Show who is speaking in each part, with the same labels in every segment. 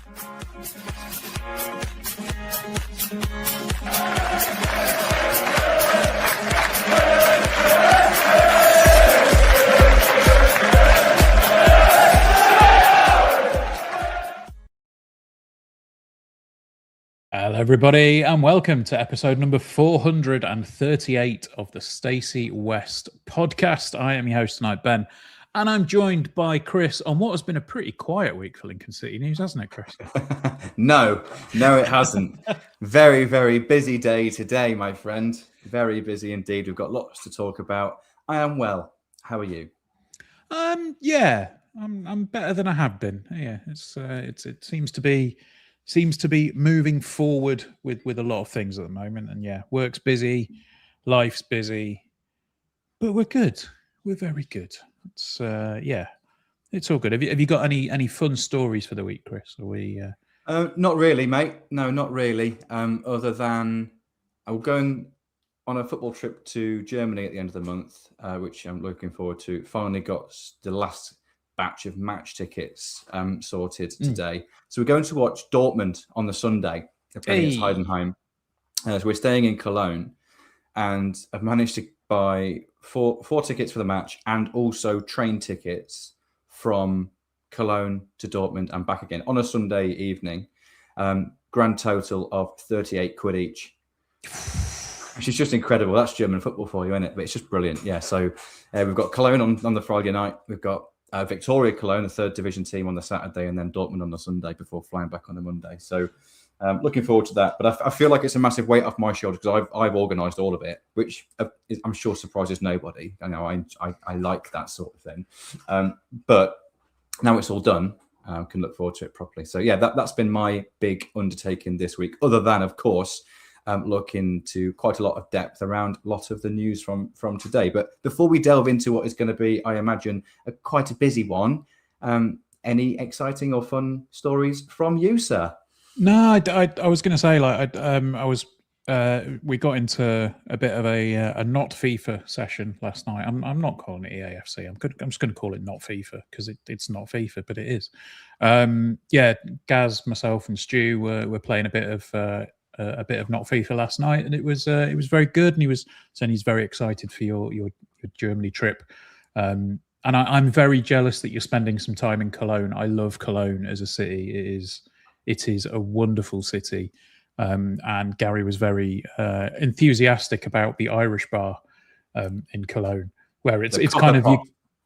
Speaker 1: Hello, everybody, and welcome to episode number 438 of the Stacey West podcast. I am your host tonight, Ben, and I'm joined by Chris on what has been a pretty quiet week for Lincoln City News, hasn't it, Chris?
Speaker 2: No, it hasn't. Very, very busy day today, my friend. Very busy indeed. We've got lots to talk about. I am well. How are you?
Speaker 1: Yeah, I'm better than I have been. Yeah, it seems to be moving forward with a lot of things at the moment. And yeah, work's busy, life's busy, but we're good. We're very good. It's it's all good. Have you got any fun stories for the week, Chris? Are we?
Speaker 2: Not really, mate. No, not really. Other than I'm going on a football trip to Germany at the end of the month, which I'm looking forward to. Finally got the last batch of match tickets sorted today. So we're going to watch Dortmund on the Sunday. They're playing against Heidenheim. So we're staying in Cologne, and I've managed to buy four tickets for the match and also train tickets from Cologne to Dortmund and back again on a Sunday evening. Grand total of 38 quid each. Which is just incredible. That's German football for you, isn't it? But it's just brilliant. Yeah. So we've got Cologne on the Friday night. We've got Victoria Cologne, a third division team, on the Saturday, and then Dortmund on the Sunday before flying back on the Monday. So looking forward to that. But I feel like it's a massive weight off my shoulders because I've organised all of it, which I'm sure surprises nobody. I know I like that sort of thing. But now it's all done, can look forward to it properly. So yeah, that's been my big undertaking this week, other than, of course, look into quite a lot of depth around a lot of the news from today. But before we delve into what is going to be, I imagine, quite a busy one, any exciting or fun stories from you, sir?
Speaker 1: No, I was going to say, like, we got into a bit of a not FIFA session last night. I'm not calling it EAFC. I'm just going to call it not FIFA because it's not FIFA, but it is. Yeah, Gaz, myself, and Stu were playing a bit of not FIFA last night, and it was very good. And he was saying he's very excited for your Germany trip. And I'm very jealous that you're spending some time in Cologne. I love Cologne as a city. It is a wonderful city. And Gary was very enthusiastic about the Irish bar in Cologne, where it's kind of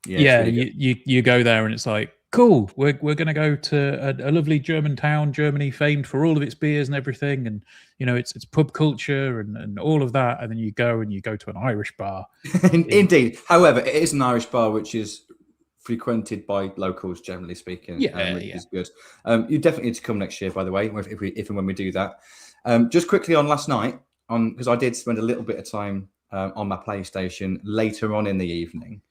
Speaker 1: you go there and it's like, cool, we're going to go to a lovely German town, Germany, famed for all of its beers and everything, and it's pub culture and all of that, and then you go to an Irish bar.
Speaker 2: Indeed. However, it is an Irish bar which is frequented by locals, generally speaking. Which is good. You definitely need to come next year, by the way, if and when we do that. Just quickly on last night, because I did spend a little bit of time on my PlayStation later on in the evening.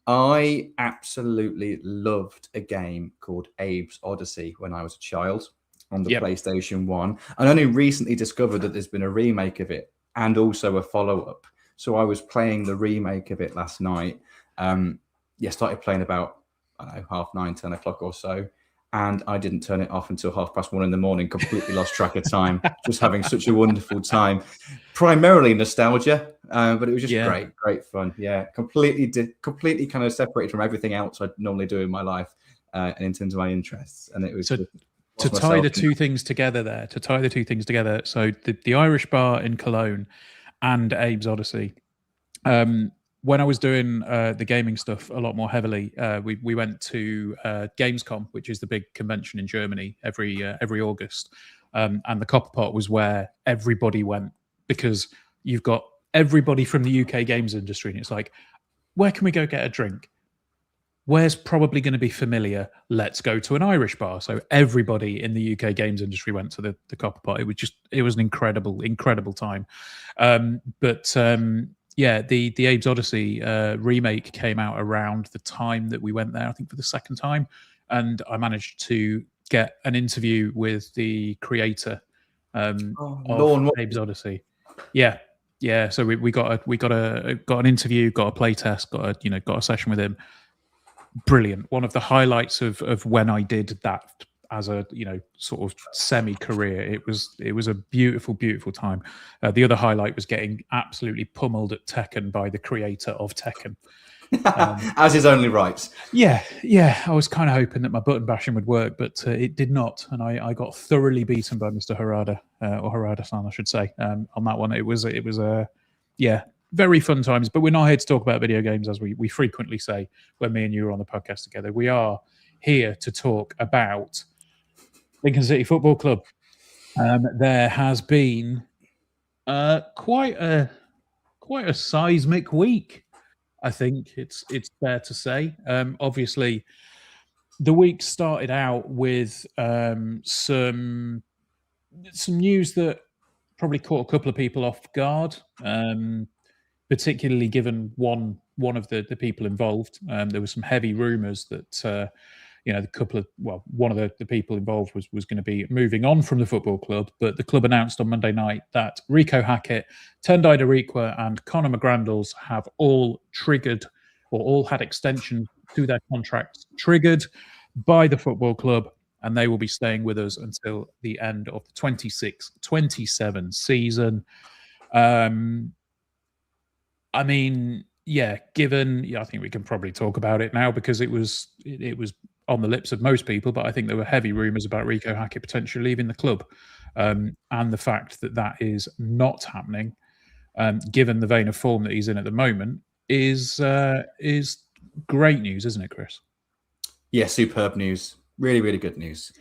Speaker 2: I absolutely loved a game called Abe's Odyssey when I was a child on the PlayStation 1. I only recently discovered that there's been a remake of it and also a follow-up. So I was playing the remake of it last night. Started playing about, 9:30, 10 o'clock or so. And I didn't turn it off until 1:30 in the morning. Completely lost track of time. Just having such a wonderful time. Primarily nostalgia, but it was just great fun. Yeah, completely kind of separated from everything else I normally do in my life, and in terms of my interests. And it was
Speaker 1: to tie the two things together. So the Irish bar in Cologne and Abe's Odyssey. When I was doing the gaming stuff a lot more heavily, we went to Gamescom, which is the big convention in Germany every August. And the Copper Pot was where everybody went because you've got everybody from the UK games industry. And it's like, where can we go get a drink? Where's probably going to be familiar? Let's go to an Irish bar. So everybody in the UK games industry went to the Copper Pot. It was an incredible time. Yeah, the Abe's Odyssey remake came out around the time that we went there, I think for the second time. And I managed to get an interview with the creator of Abe's Odyssey. Yeah. So we got an interview, got a play test, got a session with him. Brilliant. One of the highlights of when I did that as a sort of semi-career. It was a beautiful time. The other highlight was getting absolutely pummeled at Tekken by the creator of Tekken.
Speaker 2: As is only right.
Speaker 1: Yeah. I was kind of hoping that my button bashing would work, but it did not, and I got thoroughly beaten by Mr. Harada, or Harada-san, I should say, on that one. It was very fun times. But we're not here to talk about video games, as we frequently say when me and you are on the podcast together. We are here to talk about Lincoln City Football Club. There has been quite a seismic week. I think it's fair to say. Obviously, the week started out with some news that probably caught a couple of people off guard, particularly given one of the people involved. There were some heavy rumours that one of the people involved was going to be moving on from the football club, but the club announced on Monday night that Rico Hackett, Tendai Darikwa, and Conor McGrandles have all triggered, or all had extension to their contracts triggered by the football club, and they will be staying with us until the end of the 26-27 season. I mean, I think we can probably talk about it now, because it was on the lips of most people, but I think there were heavy rumours about Rico Hackett potentially leaving the club, and the fact that is not happening, given the vein of form that he's in at the moment, is great news, isn't it, Chris?
Speaker 2: Yeah, superb news. Really, really good news.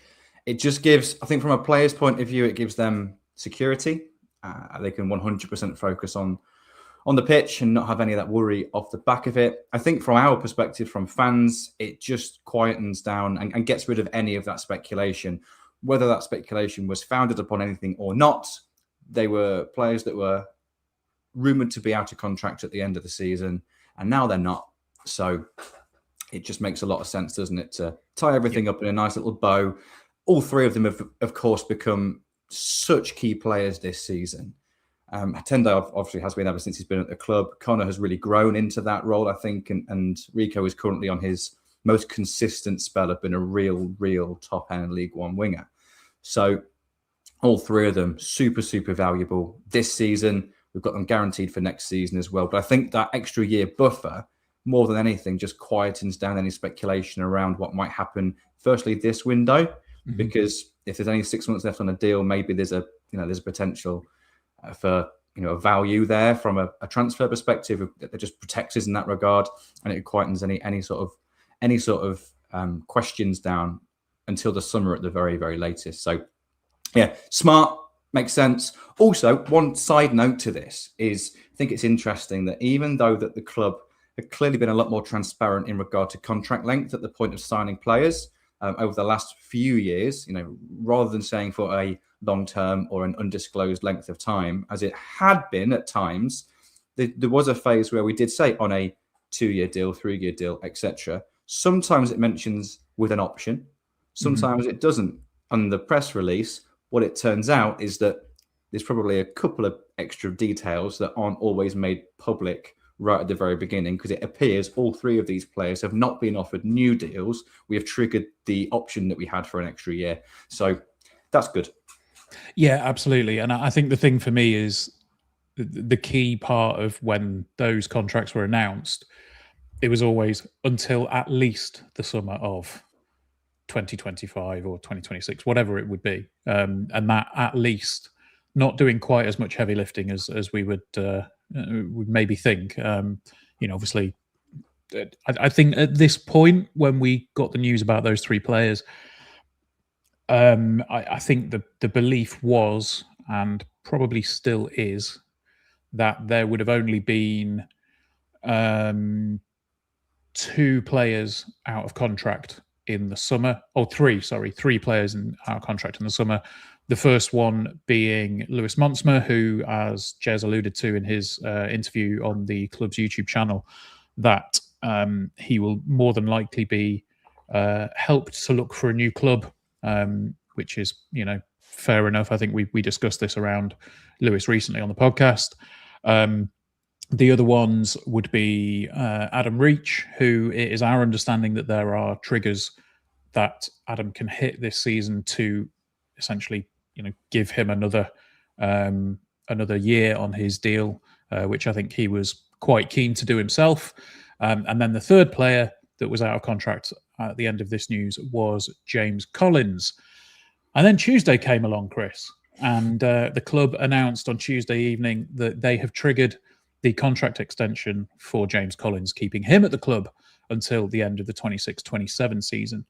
Speaker 2: It just gives, I think, from a player's point of view, it gives them security. They can 100% focus on the pitch and not have any of that worry off the back of it. I think from our perspective, from fans, it just quietens down and gets rid of any of that speculation. Whether that speculation was founded upon anything or not, they were players that were rumoured to be out of contract at the end of the season, and now they're not. So it just makes a lot of sense, doesn't it, to tie everything up in a nice little bow. All three of them have, of course, become such key players this season. Tendai obviously has been ever since he's been at the club. Conor has really grown into that role, I think, and Rico is currently on his most consistent spell of being a real top-end League One winger. So all three of them, super valuable this season. We've got them guaranteed for next season as well. But I think that extra year buffer, more than anything, just quietens down any speculation around what might happen, firstly, this window, because if there's only 6 months left on a deal, maybe there's a potential for a value there from a transfer perspective that just protects us in that regard, and it quietens any sort of questions down until the summer at the very latest. So yeah, smart, makes sense. Also, one side note to this is, I think it's interesting that even though that the club have clearly been a lot more transparent in regard to contract length at the point of signing players over the last few years, rather than saying for a long-term or an undisclosed length of time, as it had been at times, there was a phase where we did say on a 2-year deal, 3-year deal, etc. Sometimes it mentions with an option, sometimes it doesn't. On the press release, what it turns out is that there's probably a couple of extra details that aren't always made public right at the very beginning, because it appears all three of these players have not been offered new deals. We have triggered the option that we had for an extra year. So that's good.
Speaker 1: Yeah, absolutely. And I think the thing for me is the key part of when those contracts were announced, it was always until at least the summer of 2025 or 2026, whatever it would be. And that at least not doing quite as much heavy lifting as we would maybe think. Obviously, I think at this point, when we got the news about those three players, I think the belief was, and probably still is, that there would have only been 2 players out of contract in the summer, or 3 players out of contract in the summer. The first one being Lewis Montsma, who, as Jez alluded to in his interview on the club's YouTube channel, that he will more than likely be helped to look for a new club, which is, fair enough. I think we discussed this around Lewis recently on the podcast. The other ones would be Adam Reach, who it is our understanding that there are triggers that Adam can hit this season to essentially, give him another year on his deal, which I think he was quite keen to do himself. And then the third player that was out of contract at the end of this news was James Collins. And then Tuesday came along, Chris, and the club announced on Tuesday evening that they have triggered the contract extension for James Collins, keeping him at the club until the end of the 26-27 season.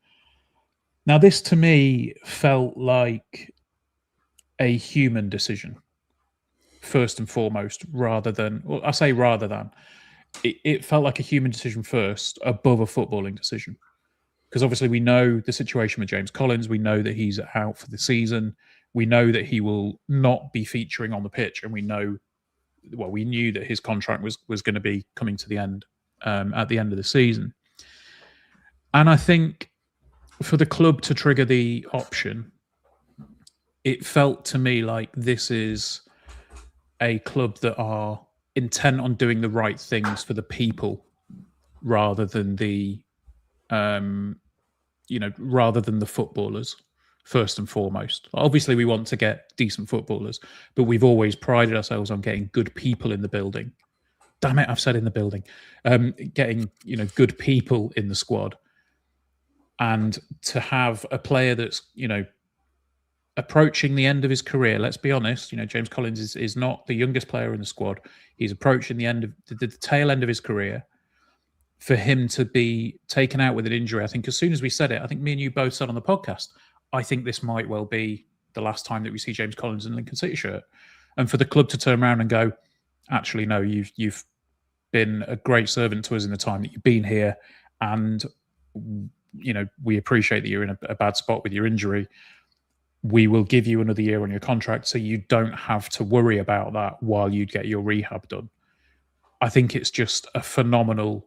Speaker 1: Now, this to me felt like a human decision, first and foremost, rather than, it felt like a human decision first above a footballing decision. Because obviously we know the situation with James Collins. We know that he's out for the season. We know that he will not be featuring on the pitch. And we knew that his contract was going to be coming to the end at the end of the season. And I think for the club to trigger the option, it felt to me like this is a club that are intent on doing the right things for the people rather than the footballers first and foretmost. Obviously we want to get decent footballers, but we've always prided ourselves on getting good people in the building. Damn it, I've said in the building. Getting good people in the squad. And to have a player that's approaching the end of his career, let's be honest, James Collins is not the youngest player in the squad. He's approaching the end of the tail end of his career. For him to be taken out with an injury, I think as soon as we said it, I think me and you both said on the podcast, I think this might well be the last time that we see James Collins in Lincoln City shirt. And for the club to turn around and go, actually, no, you've been a great servant to us in the time that you've been here. And, we appreciate that you're in a bad spot with your injury. We will give you another year on your contract so you don't have to worry about that while you get your rehab done. I think it's just a phenomenal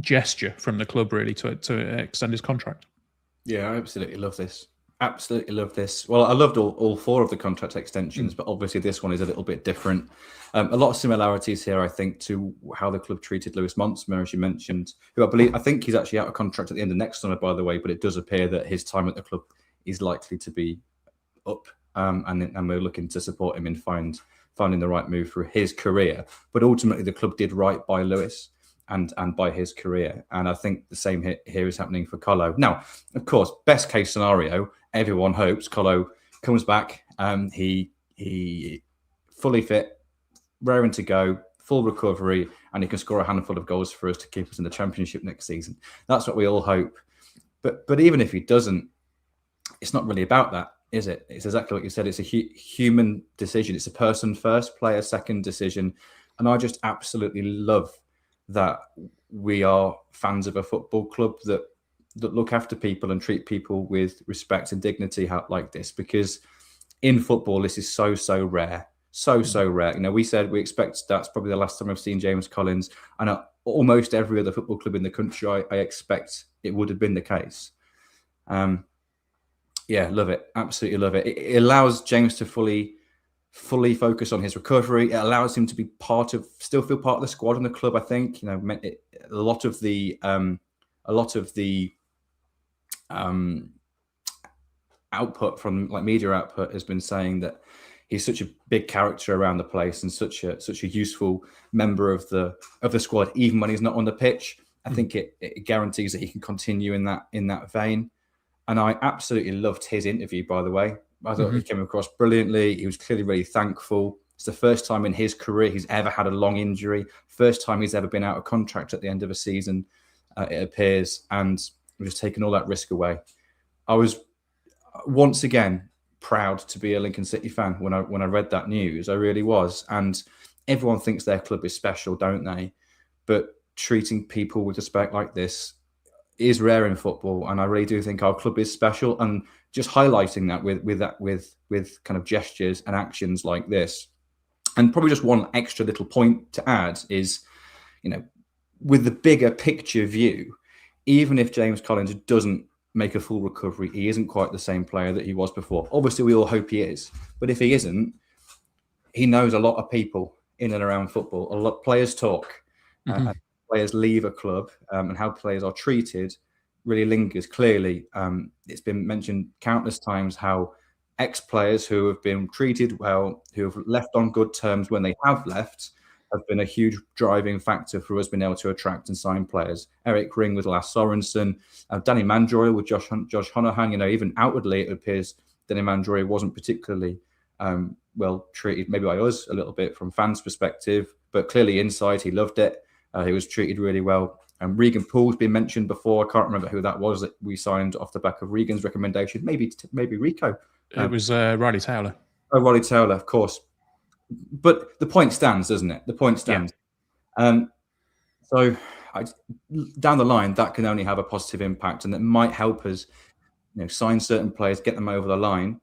Speaker 1: gesture from the club, really, to extend his contract.
Speaker 2: Yeah, I absolutely love this. Absolutely love this. Well, I loved all four of the contract extensions, but obviously this one is a little bit different. A lot of similarities here, I think, to how the club treated Lewis Montsma, as you mentioned, who I think he's actually out of contract at the end of next summer, by the way, but it does appear that his time at the club is likely to be up, and we're looking to support him in finding the right move for his career. But ultimately, the club did right by Lewis and by his career. And I think the same here is happening for Colo. Now, of course, best case scenario, everyone hopes Colo comes back. He fully fit, raring to go, full recovery, and he can score a handful of goals for us to keep us in the Championship next season. That's what we all hope. But even if he doesn't, it's not really about that, is it? It's exactly what you said. It's a human decision. It's a person first, player second decision. And I just absolutely love that we are fans of a football club that look after people and treat people with respect and dignity like this, because in football, this is so rare. So rare. We said we expect that's probably the last time I've seen James Collins. And at almost every other football club in the country, I expect it would have been the case. Yeah, love it. Absolutely love it. It allows James to fully focus on his recovery. It allows him to be still feel part of the squad and the club. I think a lot of the output from media output has been saying that he's such a big character around the place and such a useful member of the squad, even when he's not on the pitch. I think it guarantees that he can continue in that vein. And I absolutely loved his interview, by the way. I thought he came across brilliantly. He was clearly really thankful. It's the first time in his career he's ever had a long injury. First time he's ever been out of contract at the end of a season, it appears. And we've just taken all that risk away. I was once again proud to be a Lincoln City fan when I read that news. I really was. And everyone thinks their club is special, don't they? But treating people with respect like this is rare in football, and I really do think our club is special. And just highlighting that with kind of gestures and actions like this. And probably just one extra little point to add is, with the bigger picture view, even if James Collins doesn't make a full recovery, he isn't quite the same player that he was before. Obviously, we all hope he is, but if he isn't, he knows a lot of people in and around football. A lot of players talk. players leave a club and how players are treated really lingers. Clearly, it's been mentioned countless times how ex-players who have been treated well, who have left on good terms when they have left, have been a huge driving factor for us being able to attract and sign players. Eric Ring with Lars Sorensen, Danny Mandroy with Josh Honohan. Even outwardly it appears Danny Mandroy wasn't particularly well treated, maybe by us a little bit from fans' perspective, but clearly inside he loved it. He was treated really well. Regan Poole's been mentioned before. I can't remember who that was that we signed off the back of Regan's recommendation. Maybe Rico.
Speaker 1: It was Riley Taylor.
Speaker 2: Oh, Riley Taylor, of course. But the point stands, doesn't it? The point stands. Yeah. Down the line, that can only have a positive impact, and it might help us, sign certain players, get them over the line,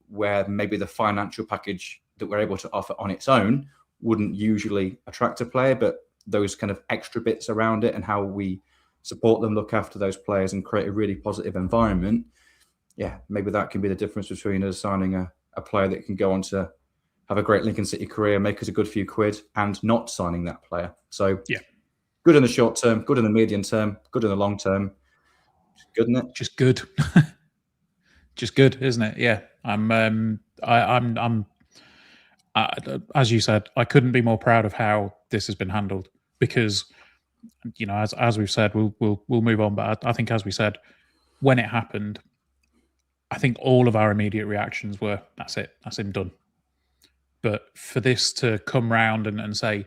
Speaker 2: where maybe the financial package that we're able to offer on its own wouldn't usually attract a player, but those kind of extra bits around it and how we support them, look after those players and create a really positive environment. Yeah, maybe that can be the difference between us signing a player that can go on to have a great Lincoln City career, make us a good few quid, and not signing that player. So yeah, good in the short term, good in the medium term, good in the long term. Good, isn't it?
Speaker 1: Just good. Just good, isn't it? Yeah. I'm as you said, I couldn't be more proud of how this has been handled, because, as we've said, we'll move on. But I think, as we said, when it happened, I think all of our immediate reactions were, that's it, that's him done. But for this to come round and say,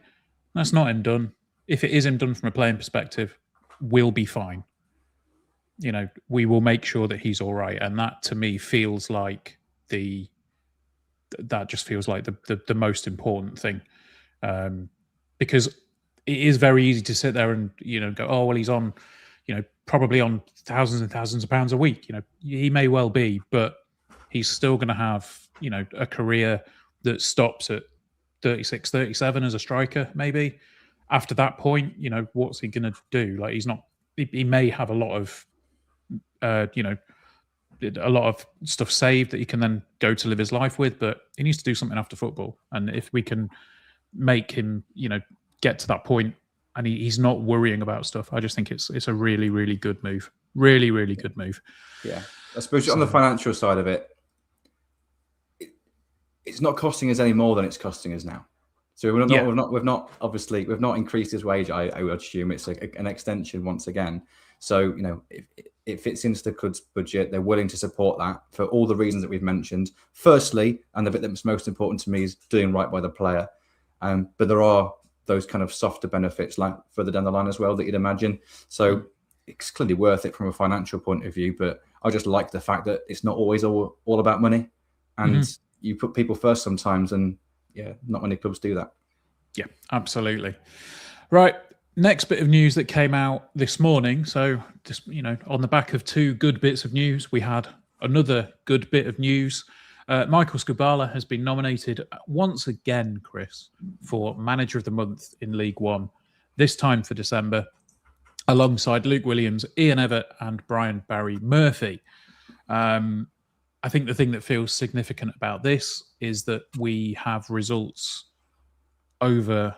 Speaker 1: that's not him done. If it is him done from a playing perspective, we'll be fine. We will make sure that he's all right. And that, to me, feels like the most important thing. Because it is very easy to sit there and, go, oh, well, he's on, probably on thousands and thousands of pounds a week. He may well be, but he's still going to have, a career that stops at 36, 37 as a striker, maybe. After that point, what's he going to do? Like, he may have a lot of, a lot of stuff saved that he can then go to live his life with, but he needs to do something after football. And if we can make him, get to that point and he's not worrying about stuff, I just think it's a really, really good move. Really, really good move.
Speaker 2: Yeah. I suppose on the financial side of it, it's not costing us any more than it's costing us now. So we've not increased his wage. I would assume it's an extension once again. So, it fits into the club's budget. They're willing to support that for all the reasons that we've mentioned. Firstly, and the bit that's most important to me, is doing right by the player. But there are those kind of softer benefits like further down the line as well that you'd imagine. So it's clearly worth it from a financial point of view. But I just like the fact that it's not always all about money. And you put people first sometimes. And yeah, not many clubs do that.
Speaker 1: Yeah, absolutely. Right. Next bit of news that came out this morning. So just, on the back of two good bits of news, we had another good bit of news. Michael Skubala has been nominated once again, Chris, for Manager of the Month in League One, this time for December, alongside Luke Williams, Ian Evatt and Brian Barry Murphy. I think the thing that feels significant about this is that we have results over...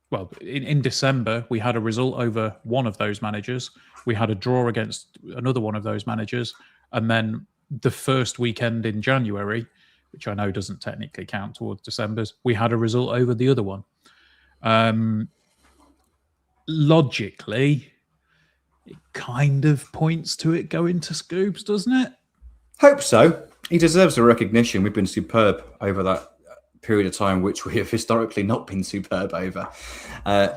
Speaker 1: Well, in December, we had a result over one of those managers. We had a draw against another one of those managers. And then the first weekend in January, which I know doesn't technically count towards December's, we had a result over the other one. Logically, it kind of points to it going to Scoobs, doesn't it?
Speaker 2: Hope so. He deserves the recognition. We've been superb over that period of time, which we have historically not been superb over.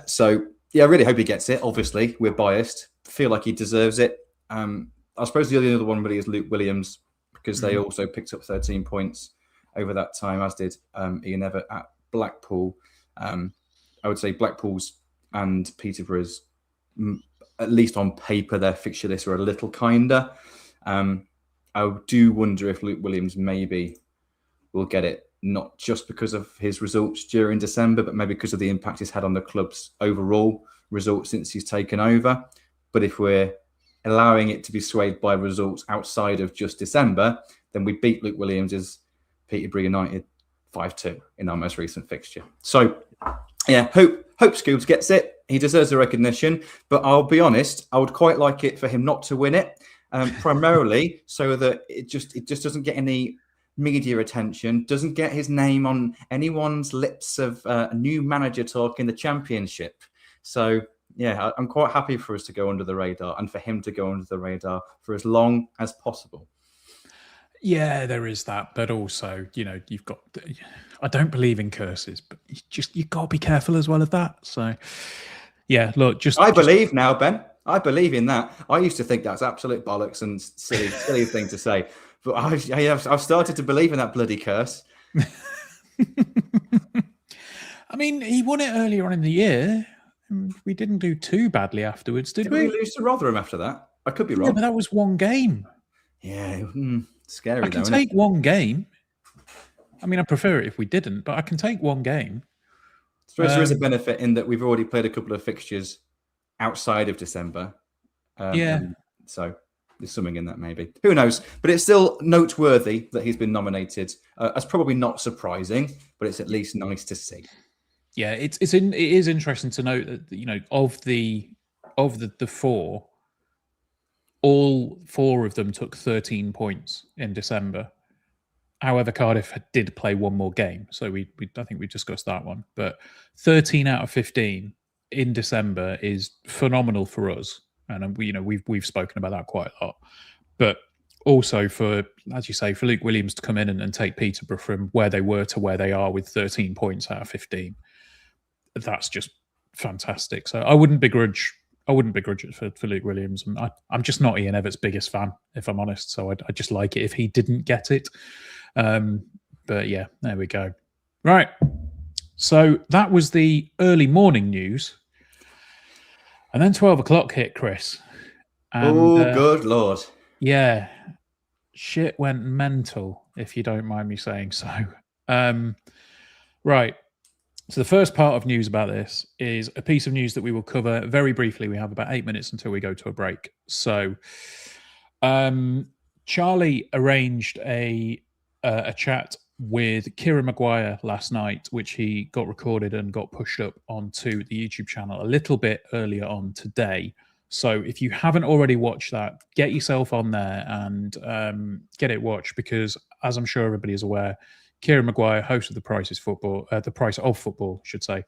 Speaker 2: So yeah, I really hope he gets it. Obviously, we're biased. Feel like he deserves it. I suppose the other one really is Luke Williams, because they also picked up 13 points over that time, as did Ian Evatt at Blackpool. I would say Blackpool's and Peterborough's, at least on paper, their fixture lists are a little kinder. I do wonder if Luke Williams maybe will get it, not just because of his results during December, but maybe because of the impact he's had on the club's overall results since he's taken over. But if we're allowing it to be swayed by results outside of just December, then we beat Luke Williams' Peterborough United 5-2 in our most recent fixture. So, yeah, hope Scoobs gets it. he deserves the recognition. But I'll be honest, I would quite like it for him not to win it, primarily so that it just doesn't get any media attention, doesn't get his name on anyone's lips of a new manager talk in the Championship. So, yeah, I'm quite happy for us to go under the radar and for him to go under the radar for as long as possible.
Speaker 1: Yeah, there is that, but also, you've got. I don't believe in curses, but you've got to be careful as well of that. So, yeah, look,
Speaker 2: I believe now, Ben. I believe in that. I used to think that's absolute bollocks and silly thing to say, but I've started to believe in that bloody curse.
Speaker 1: I mean, he won it earlier on in the year. We didn't do too badly afterwards, did we?
Speaker 2: Did we lose to Rotherham after that? I could be wrong.
Speaker 1: Yeah, but that was one game.
Speaker 2: Yeah, scary.
Speaker 1: I can take one game. I mean, I prefer it if we didn't, but I can take one game.
Speaker 2: I suppose there is a benefit in that we've already played a couple of fixtures outside of December. So there's something in that, maybe. Who knows? But it's still noteworthy that he's been nominated. That's probably not surprising, but it's at least nice to see.
Speaker 1: Yeah, it is interesting to note that of the four, all four of them took 13 points in December. However, Cardiff did play one more game, so I think we discussed that one. But 13 out of 15 in December is phenomenal for us, and we've spoken about that quite a lot. But also for, as you say, for Luke Williams to come in and take Peterborough from where they were to where they are with 13 points out of 15, that's just fantastic. So I wouldn't begrudge it for Luke Williams. And I'm just not Ian Everett's biggest fan, if I'm honest. So I'd just like it if he didn't get it. But yeah, there we go. Right. So that was the early morning news. And then 12 o'clock hit, Chris. And,
Speaker 2: good Lord.
Speaker 1: Yeah. Shit went mental, if you don't mind me saying so. Right. So the first part of news about this is a piece of news that we will cover very briefly. We have about 8 minutes until we go to a break. So Charlie arranged a chat with Kieran Maguire last night, which he got recorded and got pushed up onto the YouTube channel a little bit earlier on today. So if you haven't already watched that, get yourself on there and get it watched, because as I'm sure everybody is aware, Kieran Maguire, host of The Price of Football, I should say.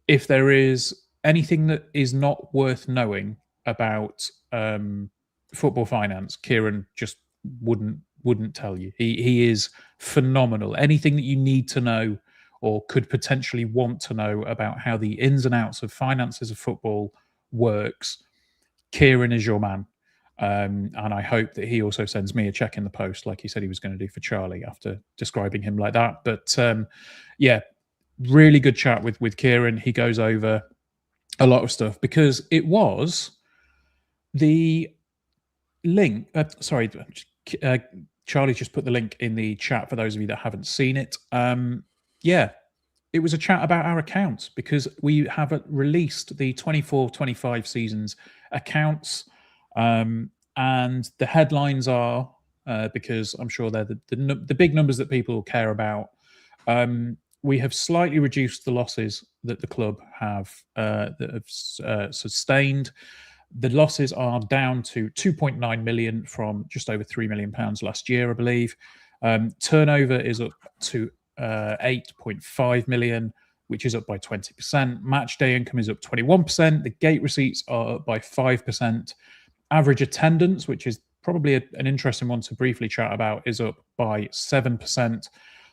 Speaker 1: If there is anything that is not worth knowing about football finance, Kieran just wouldn't tell you. He is phenomenal. Anything that you need to know or could potentially want to know about how the ins and outs of finances of football works, Kieran is your man. And I hope that he also sends me a check in the post, like he said he was going to do for Charlie after describing him like that. But yeah, really good chat with Kieran. He goes over a lot of stuff because it was the link. Charlie just put the link in the chat for those of you that haven't seen it. Yeah, it was a chat about our accounts because we have released the 24-25 season's accounts. And the headlines are, because I'm sure they're the big numbers that people care about, we have slightly reduced the losses that the club have sustained. The losses are down to 2.9 million from just over £3 million last year, I believe. Turnover is up to 8.5 million, which is up by 20%. Match day income is up 21%. The gate receipts are up by 5%. Average attendance, which is probably an interesting one to briefly chat about, is up by 7%.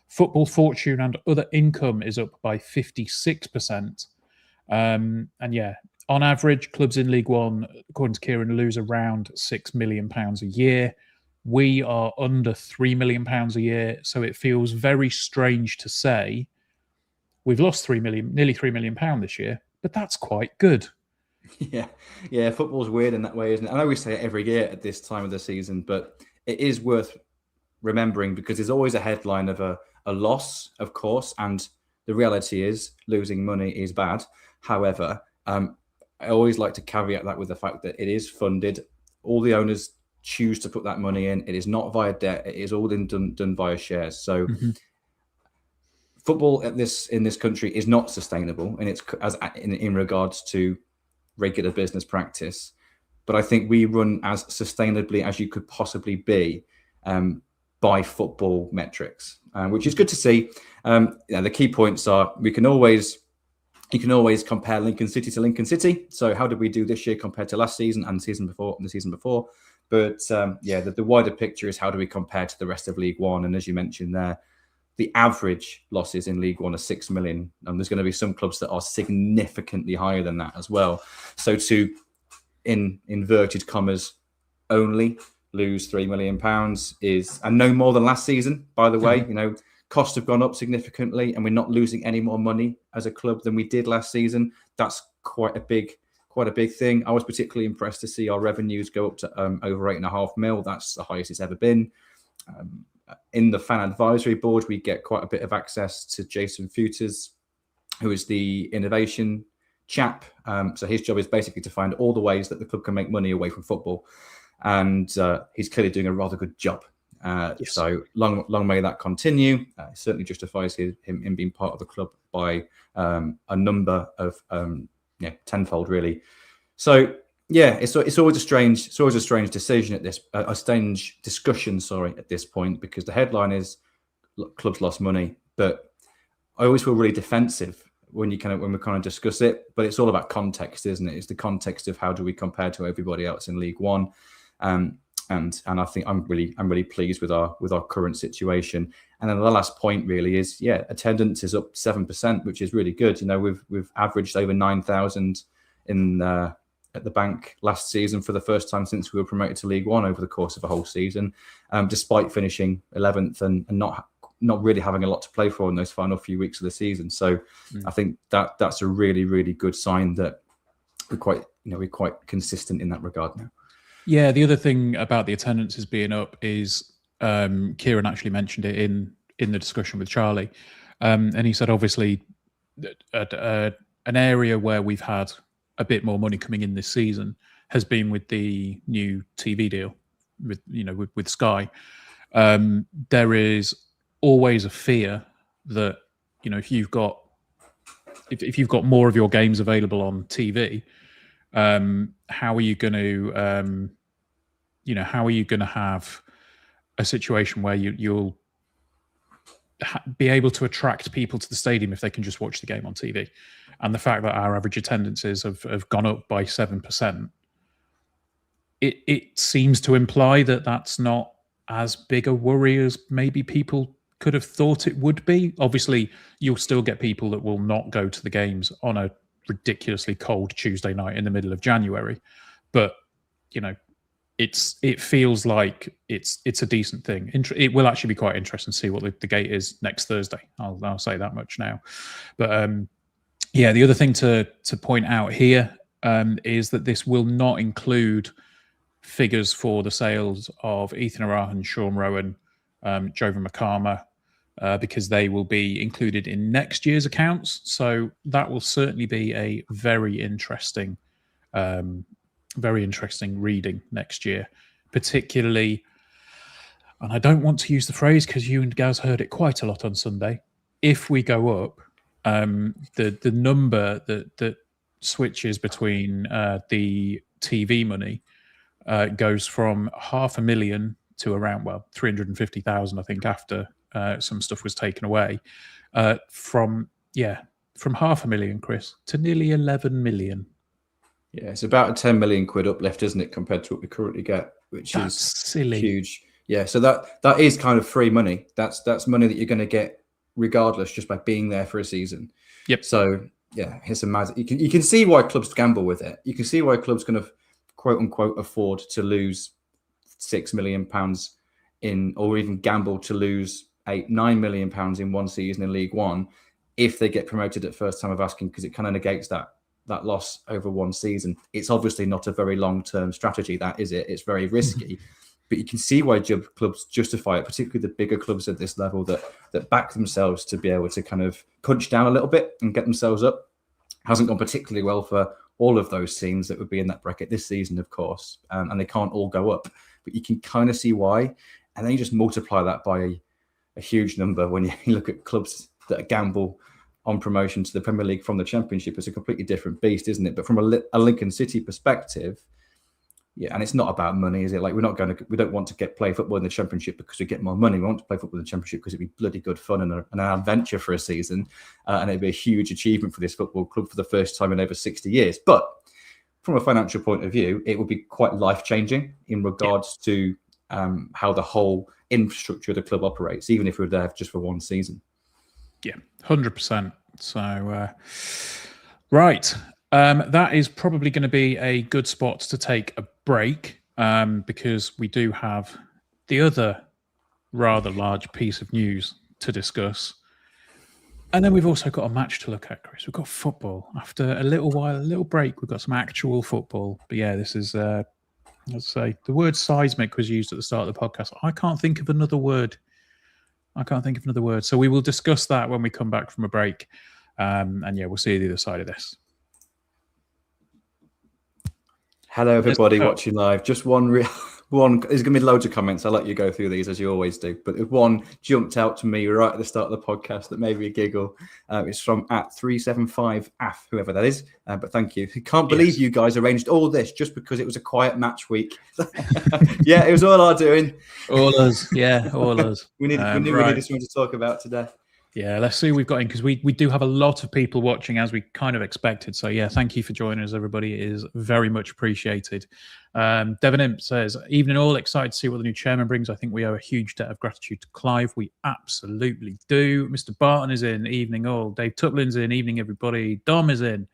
Speaker 1: Football fortune and other income is up by 56%. And yeah, on average, clubs in League One, according to Kieran, lose around £6 million a year. We are under £3 million a year, so it feels very strange to say we've lost nearly £3 million this year, but that's quite good.
Speaker 2: Yeah. Football's weird in that way, isn't it? I know we say it every year at this time of the season, but it is worth remembering because there's always a headline of a loss, of course, and the reality is losing money is bad. However, I always like to caveat that with the fact that it is funded. All the owners choose to put that money in. It is not via debt. It is all done via shares. So football in this country is not sustainable, and it's in regards to regular business practice. But I think we run as sustainably as you could possibly be by football metrics, which is good to see. The key points are you can always compare Lincoln City to Lincoln City. So how did we do this year compared to last season and the season before? But the wider picture is how do we compare to the rest of League One? And as you mentioned there, the average losses in League One are 6 million. And there's going to be some clubs that are significantly higher than that as well. So to, in inverted commas, only lose £3 million is, and no more than last season, by the way, costs have gone up significantly and we're not losing any more money as a club than we did last season. That's quite a big thing. I was particularly impressed to see our revenues go up to over £8.5 million. That's the highest it's ever been. In the fan advisory board, we get quite a bit of access to Jason Futers, who is the innovation chap. So his job is basically to find all the ways that the club can make money away from football. And he's clearly doing a rather good job. Yes. So long may that continue. It certainly justifies him being part of the club by a number of tenfold, really. So it's always a strange decision at this a strange discussion. At this point, because the headline is clubs lost money, but I always feel really defensive when we discuss it. But it's all about context, isn't it? It's the context of how do we compare to everybody else in League One. And I think I'm really pleased with our current situation. And then the last point really is attendance is up 7%, which is really good. We've averaged over 9,000 at the Bank last season for the first time since we were promoted to League One over the course of a whole season, despite finishing 11th and not really having a lot to play for in those final few weeks of the season. So I think that's a really, really good sign that we're quite consistent in that regard now.
Speaker 1: Yeah, the other thing about the attendances being up is Kieran actually mentioned it in the discussion with Charlie, and he said obviously an area where we've had a bit more money coming in this season has been with the new TV deal with Sky. There is always a fear that if you've got more of your games available on TV, how are you going to have a situation where you'll be able to attract people to the stadium if they can just watch the game on TV? And the fact that our average attendances have gone up by 7%, it seems to imply that that's not as big a worry as maybe people could have thought it would be. Obviously, you'll still get people that will not go to the games on a ridiculously cold Tuesday night in the middle of January, but it feels like it's a decent thing. It will actually be quite interesting to see what the gate is next Thursday. I'll say that much now. But the other thing to point out here is that this will not include figures for the sales of Ethan Arahan, Sean Rowan, Jovan Makama, because they will be included in next year's accounts. So that will certainly be a very interesting reading next year, particularly, and I don't want to use the phrase because you and Gaz heard it quite a lot on Sunday, if we go up, the number that switches between the TV money goes from 500,000 to around 350,000, I think, after some stuff was taken away, from 500,000, Chris, to nearly 11 million.
Speaker 2: Yeah, it's about a 10 million quid uplift, isn't it, compared to what we currently get, which is
Speaker 1: silly,
Speaker 2: huge. Yeah, so that is kind of free money. That's money that you're going to get regardless, just by being there for a season.
Speaker 1: Yep.
Speaker 2: So yeah, it's amazing. You can see why clubs gamble with it. You can see why clubs kind of quote unquote afford to lose £6 million or even gamble to lose £9 million in one season in League One if they get promoted at first time of asking, because it kind of negates that loss over one season. It's obviously not a very long-term strategy, that is it. It's very risky, but you can see why clubs justify it, particularly the bigger clubs at this level that back themselves to be able to kind of punch down a little bit and get themselves up. Hasn't gone particularly well for all of those teams that would be in that bracket this season, of course, and they can't all go up, but you can kind of see why. And then you just multiply that by a huge number when you look at clubs that gamble on promotion to the Premier League from the Championship. It's a completely different beast, isn't it? But from a Lincoln City perspective, yeah, and it's not about money, is it? Like we don't want to play football in the Championship because we get more money. We want to play football in the Championship because it'd be bloody good fun and an adventure for a season, and it'd be a huge achievement for this football club for the first time in over 60 years. But from a financial point of view, it would be quite life-changing in regards to how the whole infrastructure of the club operates, even if we were there just for one season.
Speaker 1: Yeah, 100%. So, right. That is probably going to be a good spot to take a break because we do have the other rather large piece of news to discuss. And then we've also got a match to look at, Chris. We've got football. After a little while, a little break, we've got some actual football. But yeah, this is, let's say, the word seismic was used at the start of the podcast. I can't think of another word. So we will discuss that when we come back from a break. And yeah, we'll see you the other side of this.
Speaker 2: Hello, everybody watching live. Just one. There's going to be loads of comments. I'll let you go through these as you always do. But one jumped out to me right at the start of the podcast that made me giggle. It's from @375af, whoever that is. But thank you. I can't believe you guys arranged all this just because it was a quiet match week. Yeah, it was all our doing.
Speaker 1: All us. Yeah, all us.
Speaker 2: we knew we needed something to talk about today.
Speaker 1: Yeah, let's see who we've got in because we do have a lot of people watching as we kind of expected. So yeah, thank you for joining us, everybody. It is very much appreciated. Devon Imp says, evening all, excited to see what the new chairman brings. I think we owe a huge debt of gratitude to Clive. We absolutely do. Mr. Barton is in, evening all. Dave Tuplin's in, evening everybody. Dom is in,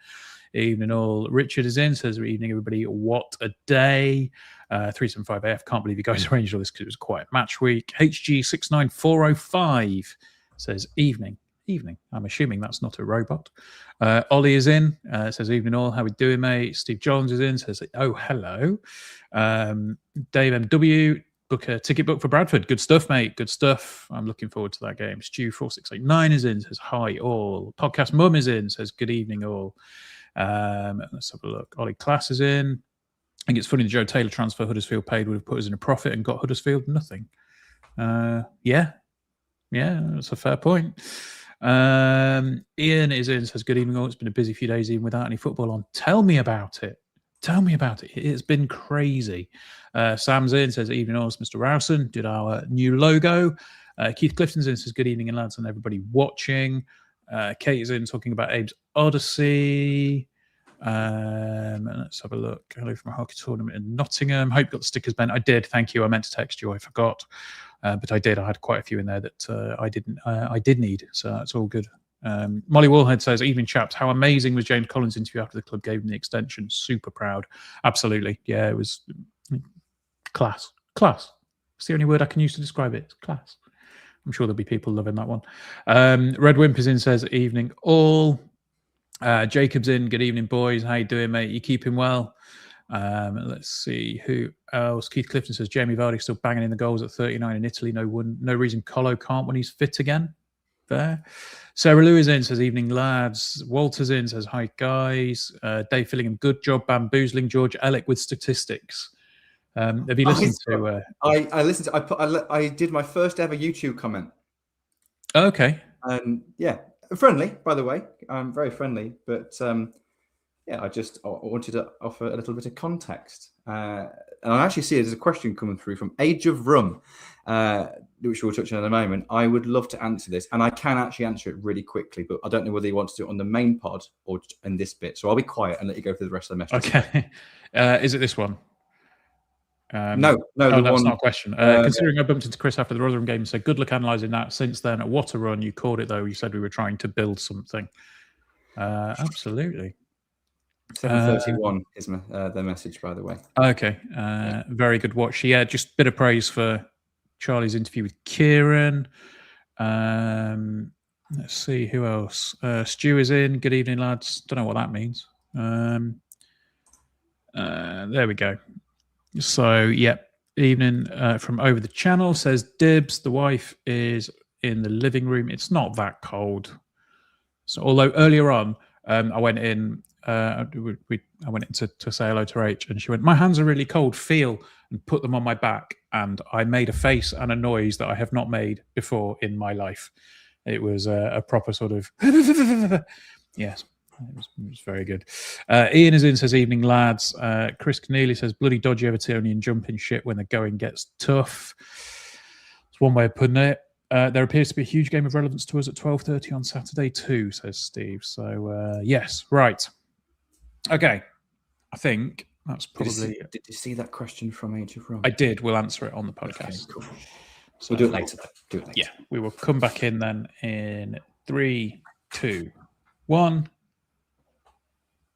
Speaker 1: evening all. Richard is in, says evening everybody. What a day. 375AF, can't believe you guys arranged all this because it was a quiet match week. HG69405 says evening. I'm assuming that's not a robot. Ollie is in, says evening all. How we doing, mate? Steve Jones is in, says, oh, hello. Dave MW, ticket book for Bradford. Good stuff, mate. Good stuff. I'm looking forward to that game. Stu4689 is in, says hi all. Podcast Mum is in, says good evening all. Let's have a look. Ollie Class is in. I think it's funny the Joe Taylor transfer Huddersfield paid would have put us in a profit and got Huddersfield nothing. Yeah, that's a fair point. Ian is in, says, good evening all. It's been a busy few days even without any football on. Tell me about it. It's been crazy. Sam's in, says, evening all. It's Mr. Rowson did our new logo. Keith Clifton's in, says, good evening and lads and everybody watching. Kate is in, talking about Abe's Odyssey. Let's have a look. Hello from a hockey tournament in Nottingham. Hope you got the stickers, Ben. I did. Thank you. I meant to text you. I forgot. But I did. I had quite a few in there that I did need. So that's all good. Molly Woolhead says, evening chaps. How amazing was James Collins' interview after the club gave him the extension? Super proud. Absolutely. Yeah, it was class. It's the only word I can use to describe it. It's class. I'm sure there'll be people loving that one. Red Wimp is in, says, evening all. Jacob's in. Good evening, boys. How you doing, mate? You keeping well? Let's see who else. Keith Clifton says Jamie Vardy still banging in the goals at 39 in Italy. No reason Colo can't when he's fit again. There. Sarah Lou is in, says evening lads. Walter's in, says hi guys. Dave Fillingham, good job bamboozling George Ellick with statistics. Have you listened to?
Speaker 2: I listened to. I did my first ever YouTube comment.
Speaker 1: Okay.
Speaker 2: Yeah, friendly by the way. Very friendly, but. Yeah, I wanted to offer a little bit of context. And I actually see there's a question coming through from Age of Rum, which we'll touch on in a moment. I would love to answer this, and I can actually answer it really quickly, but I don't know whether you want to do it on the main pod or in this bit. So I'll be quiet and let you go through the rest of the message.
Speaker 1: Okay. Is it this one?
Speaker 2: No,
Speaker 1: that's not a question. Considering I bumped into Chris after the Rotherham game and said, good luck analysing that. Since then, what a run. You called it, though. You said we were trying to build something. Absolutely.
Speaker 2: 7:31 is their message, by the way.
Speaker 1: Okay. Very good watch. Yeah, just a bit of praise for Charlie's interview with Kieran. Let's see who else. Stu is in. Good evening, lads. Don't know what that means. There we go. So, yeah, evening from over the channel, says Dibs. The wife is in the living room. It's not that cold. So, although earlier on, I went in. I went in to say hello to Rach, and she went, my hands are really cold, feel, and put them on my back. And I made a face and a noise that I have not made before in my life. It was a proper sort of yes. It was very good. Ian is in, says, evening, lads. Chris Keneally says, bloody dodgy Evertonian jumping shit when the going gets tough. It's one way of putting it. There appears to be a huge game of relevance to us at 12:30 on Saturday too, says Steve. So, yes, right. Okay. I think that's probably...
Speaker 2: Did you see that question from Age of Rum?
Speaker 1: I did. We'll answer it on the podcast.
Speaker 2: Okay, cool.
Speaker 1: So
Speaker 2: we'll do it later.
Speaker 1: Yeah, we will come back in then in 3, 2, 1.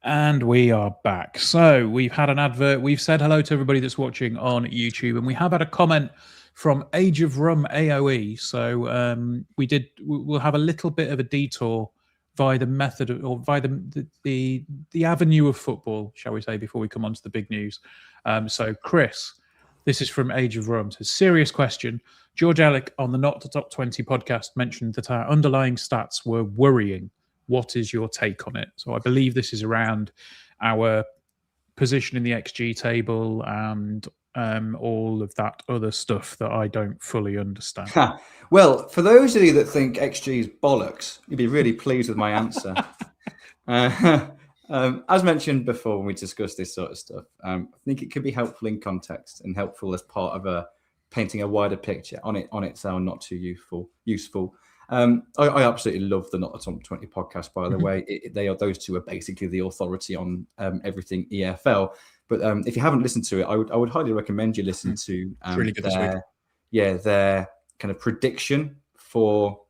Speaker 1: And we are back. So we've had an advert. We've said hello to everybody that's watching on YouTube, and we have had a comment from Age of Rum AOE. So we'll have a little bit of a detour via the method or via the avenue of football, shall we say, before we come on to the big news. So Chris, this is from Age of Rum. It's a serious question. George Alec on the Not the Top 20 podcast mentioned that our underlying stats were worrying. What is your take on it? So I believe this is around our position in the XG table and all of that other stuff that I don't fully understand.
Speaker 2: Well, for those of you that think XG is bollocks, you'd be really pleased with my answer. As mentioned before when we discussed this sort of stuff, I think it could be helpful in context and helpful as part of painting a wider picture on its own, not too useful. I absolutely love the Not the Top 20 podcast, by the way. Those two are basically the authority on everything EFL. But if you haven't listened to it, I would highly recommend you listen to
Speaker 1: really good
Speaker 2: their kind of prediction for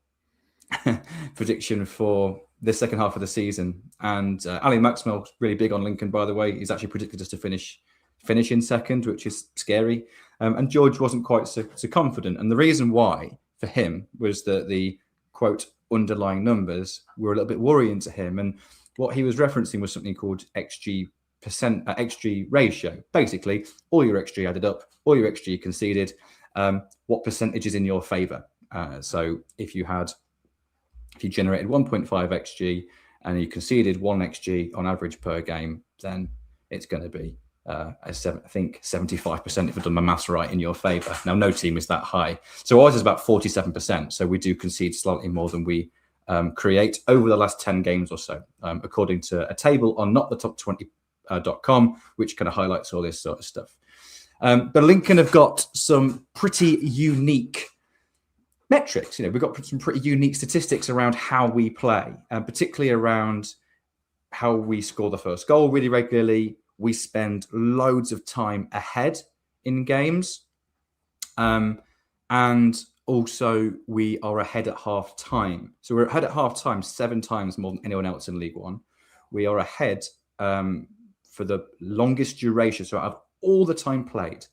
Speaker 2: the second half of the season. And Ali Maxwell's really big on Lincoln, by the way. He's actually predicted us to finish in second, which is scary. And George wasn't quite so confident. And the reason why for him was that the quote underlying numbers were a little bit worrying to him, and what he was referencing was something called XG ratio. Basically, all your XG added up, all your XG conceded, what percentage is in your favor. So if you generated 1.5 XG and you conceded 1 XG on average per game, then it's going to be I think 75%, if I've done my maths right, in your favour. Now, no team is that high. So ours is about 47%. So we do concede slightly more than we create over the last 10 games or so, according to a table on notthetop20.com, which kind of highlights all this sort of stuff. But Lincoln have got some pretty unique metrics. We've got some pretty unique statistics around how we play, and particularly around how we score the first goal really regularly. We spend loads of time ahead in games. And also we are ahead at half time. So we're ahead at half time 7 times more than anyone else in League One. We are ahead for the longest duration. So out of all the time played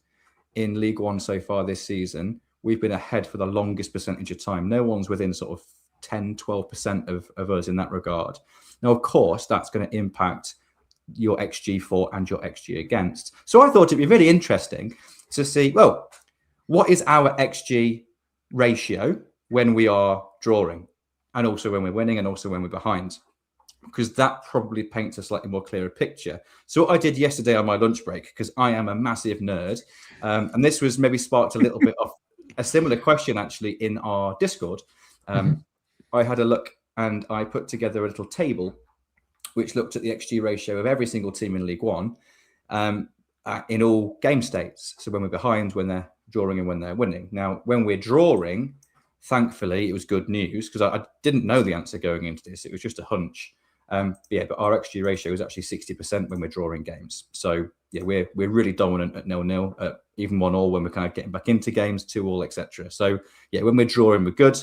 Speaker 2: in League One so far this season, we've been ahead for the longest percentage of time. No one's within sort of 10, 12% of us in that regard. Now, of course, that's going to impact your XG for and your XG against. So I thought it'd be really interesting to see, well, what is our XG ratio when we are drawing, and also when we're winning, and also when we're behind, because that probably paints a slightly more clearer picture. So what I did yesterday on my lunch break, because I am a massive nerd, and this was maybe sparked a little bit of a similar question actually in our Discord. I had a look and I put together a little table which looked at the XG ratio of every single team in League One in all game states. So when we're behind, when they're drawing, and when they're winning. Now, when we're drawing, thankfully, it was good news, because I didn't know the answer going into this. It was just a hunch. But our XG ratio is actually 60% when we're drawing games. So, yeah, we're really dominant at 0-0, even 1-1 when we're kind of getting back into games, 2-2, etc. So, yeah, when we're drawing, we're good.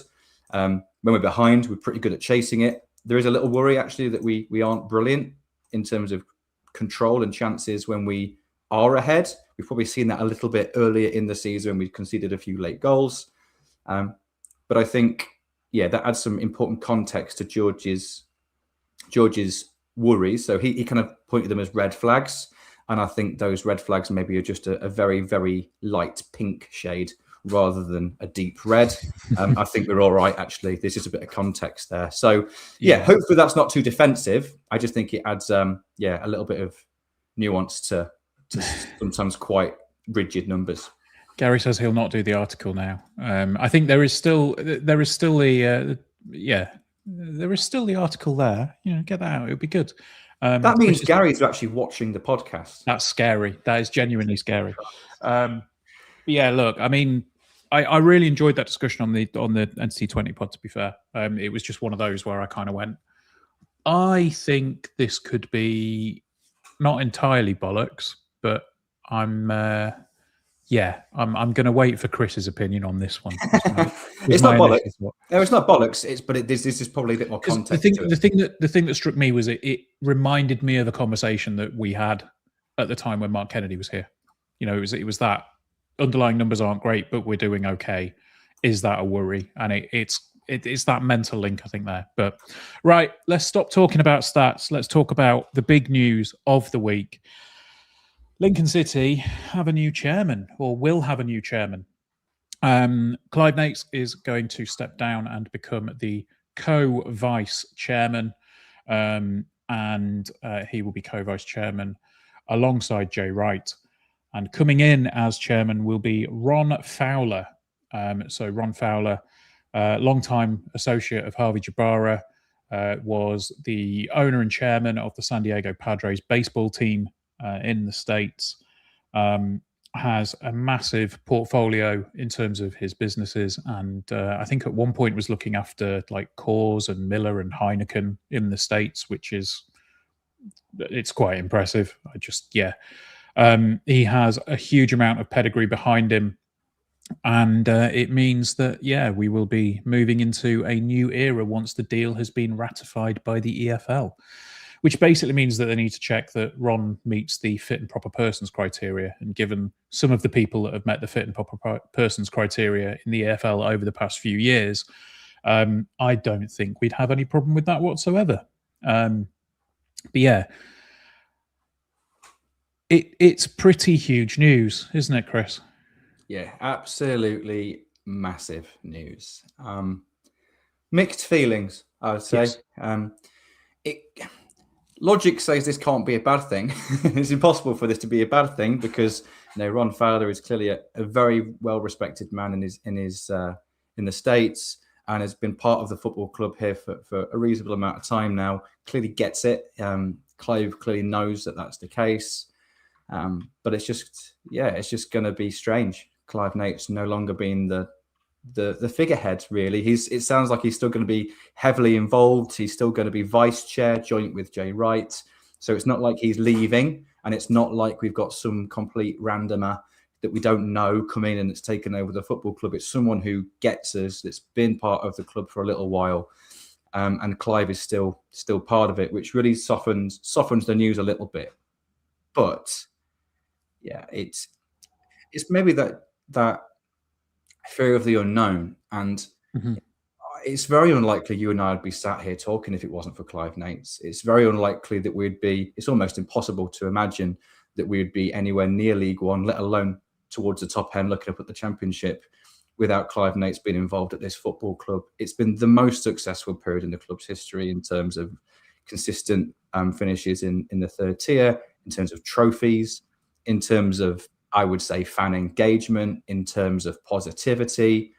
Speaker 2: When we're behind, we're pretty good at chasing it. There is a little worry, actually, that we aren't brilliant in terms of control and chances when we are ahead. We've probably seen that a little bit earlier in the season. We conceded a few late goals. But I think, yeah, that adds some important context to George's worries. So he kind of pointed them as red flags. And I think those red flags maybe are just a very, very light pink shade rather than a deep red. I think we're all right, actually. There's just a bit of context there. So, yeah, hopefully that's not too defensive. I just think it adds, a little bit of nuance to sometimes quite rigid numbers.
Speaker 1: Gary says he'll not do the article now. I think there is still the yeah, there is still the article there. Get that out. It would be good.
Speaker 2: That means Gary's actually watching the podcast.
Speaker 1: That's scary. That is genuinely scary. But yeah, look, I mean, I really enjoyed that discussion on the NC20 pod. To be fair, it was just one of those where I kind of went, I think this could be not entirely bollocks, but I'm going to wait for Chris's opinion on this one.
Speaker 2: It's not bollocks. No, it's not bollocks. This is probably a bit more context.
Speaker 1: The thing that struck me was it reminded me of a conversation that we had at the time when Mark Kennedy was here. It was that underlying numbers aren't great, but we're doing okay. Is that a worry? And it's that mental link, I think, there. But right, let's stop talking about stats. Let's talk about the big news of the week. Lincoln City have a new chairman, or will have a new chairman. Clive Nates is going to step down and become the co-vice chairman, and he will be co-vice chairman alongside Jay Wright. And coming in as chairman will be Ron Fowler. So Ron Fowler, long-time associate of Harvey Jabara, was the owner and chairman of the San Diego Padres baseball team in the States, has a massive portfolio in terms of his businesses. And I think at one point was looking after like Coors and Miller and Heineken in the States, it's quite impressive. He has a huge amount of pedigree behind him. And it means that, we will be moving into a new era once the deal has been ratified by the EFL, which basically means that they need to check that Ron meets the fit and proper persons criteria. And given some of the people that have met the fit and proper persons criteria in the EFL over the past few years, I don't think we'd have any problem with that whatsoever. But yeah, it's pretty huge news, isn't it, Chris?
Speaker 2: Yeah, absolutely massive news. Mixed feelings, I would say. Yes. Logic says this can't be a bad thing. It's impossible for this to be a bad thing because Ron Fowler is clearly a very well-respected man in the States and has been part of the football club here for a reasonable amount of time now. Clearly gets it. Clive clearly knows that that's the case. But it's just going to be strange. Clive Nates no longer being the figurehead, really. It sounds like he's still going to be heavily involved. He's still going to be vice chair, joint with Jay Wright. So it's not like he's leaving, and it's not like we've got some complete randomer that we don't know come in and it's taken over the football club. It's someone who gets us, that's been part of the club for a little while. And Clive is still part of it, which really softens the news a little bit. But yeah, it's maybe that fear of the unknown, and it's very unlikely you and I would be sat here talking if it wasn't for Clive Nates. It's very unlikely that it's almost impossible to imagine that we would be anywhere near League One, let alone towards the top end, looking up at the Championship, without Clive Nates being involved at this football club. It's been the most successful period in the club's history in terms of consistent finishes in the third tier, in terms of trophies, in terms of, I would say, fan engagement, in terms of positivity.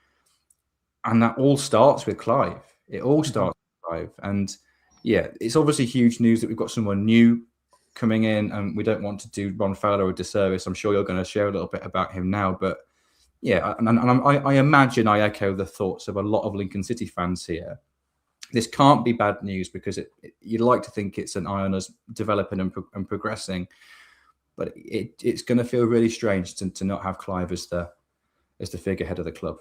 Speaker 2: And that all starts with Clive. It all starts with Clive. And yeah, it's obviously huge news that we've got someone new coming in, and we don't want to do Ron Fowler a disservice. I'm sure you're going to share a little bit about him now. But yeah, and I imagine I echo the thoughts of a lot of Lincoln City fans here. This can't be bad news because you'd like to think it's an eye on us developing and progressing. But it's going to feel really strange to not have Clive as the figurehead of the club.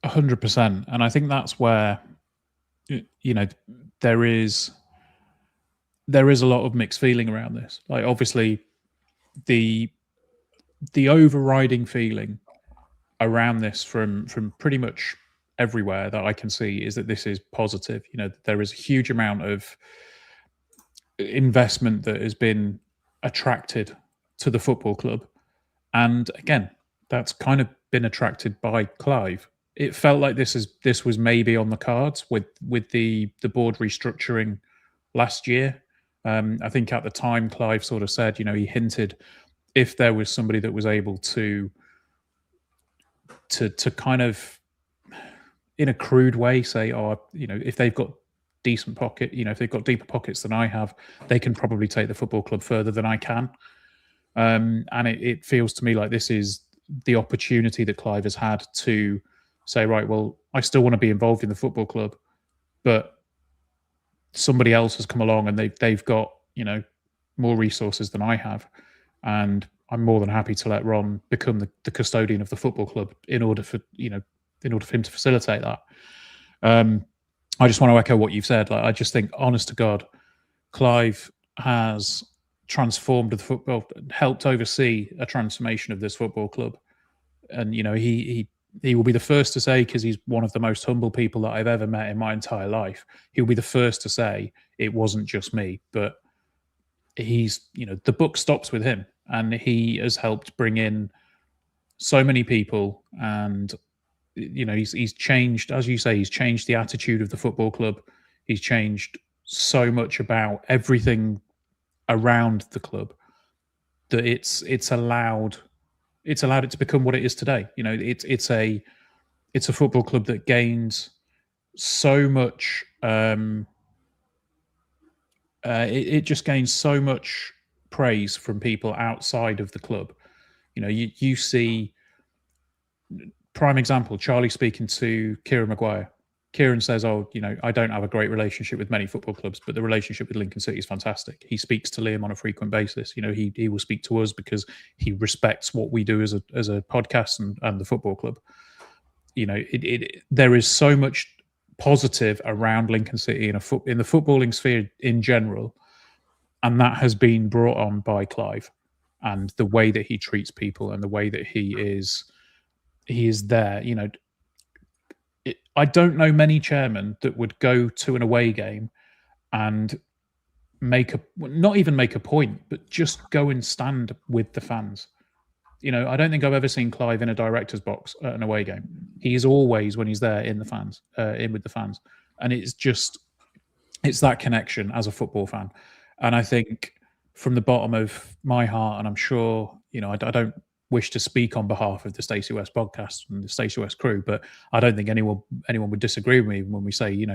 Speaker 1: 100%, and I think that's where there is a lot of mixed feeling around this. Like, obviously, the overriding feeling around this from pretty much everywhere that I can see is that this is positive. There is a huge amount of investment that has been attracted to the football club, and again, that's kind of been attracted by Clive. It felt like this was maybe on the cards with the board restructuring last year. I think at the time Clive sort of said, he hinted if there was somebody that was able to kind of in a crude way say, oh, if they've got decent pocket, if they've got deeper pockets than I have, they can probably take the football club further than I can. And it feels to me like this is the opportunity that Clive has had to say, right, well, I still want to be involved in the football club, but somebody else has come along and they've got more resources than I have, and I'm more than happy to let Ron become the custodian of the football club in order for him to facilitate that. I just want to echo what you've said. Like, I just think, honest to God, Clive has transformed the football, helped oversee a transformation of this football club, and he will be the first to say, because he's one of the most humble people that I've ever met in my entire life, he'll be the first to say it wasn't just me, but he's the buck stops with him, and he has helped bring in so many people, and he's changed, as you say, he's changed the attitude of the football club. He's changed so much about everything around the club that it's allowed it to become what it is today. It's a football club that gains so much. It just gains so much praise from people outside of the club. You see, prime example, Charlie speaking to Kieran Maguire. Kieran says, oh, I don't have a great relationship with many football clubs, but the relationship with Lincoln City is fantastic. He speaks to Liam on a frequent basis. He will speak to us because he respects what we do as a podcast and the football club. There is so much positive around Lincoln City in the footballing sphere in general, and that has been brought on by Clive, and the way that he treats people and the way that he is there. I don't know many chairmen that would go to an away game and not even make a point, but just go and stand with the fans. I don't think I've ever seen Clive in a director's box at an away game. He is always, when he's there, in with the fans. And it's that connection as a football fan. And I think from the bottom of my heart, and I'm sure, I don't wish to speak on behalf of the Stacey West podcast and the Stacey West crew, but I don't think anyone would disagree with me when we say,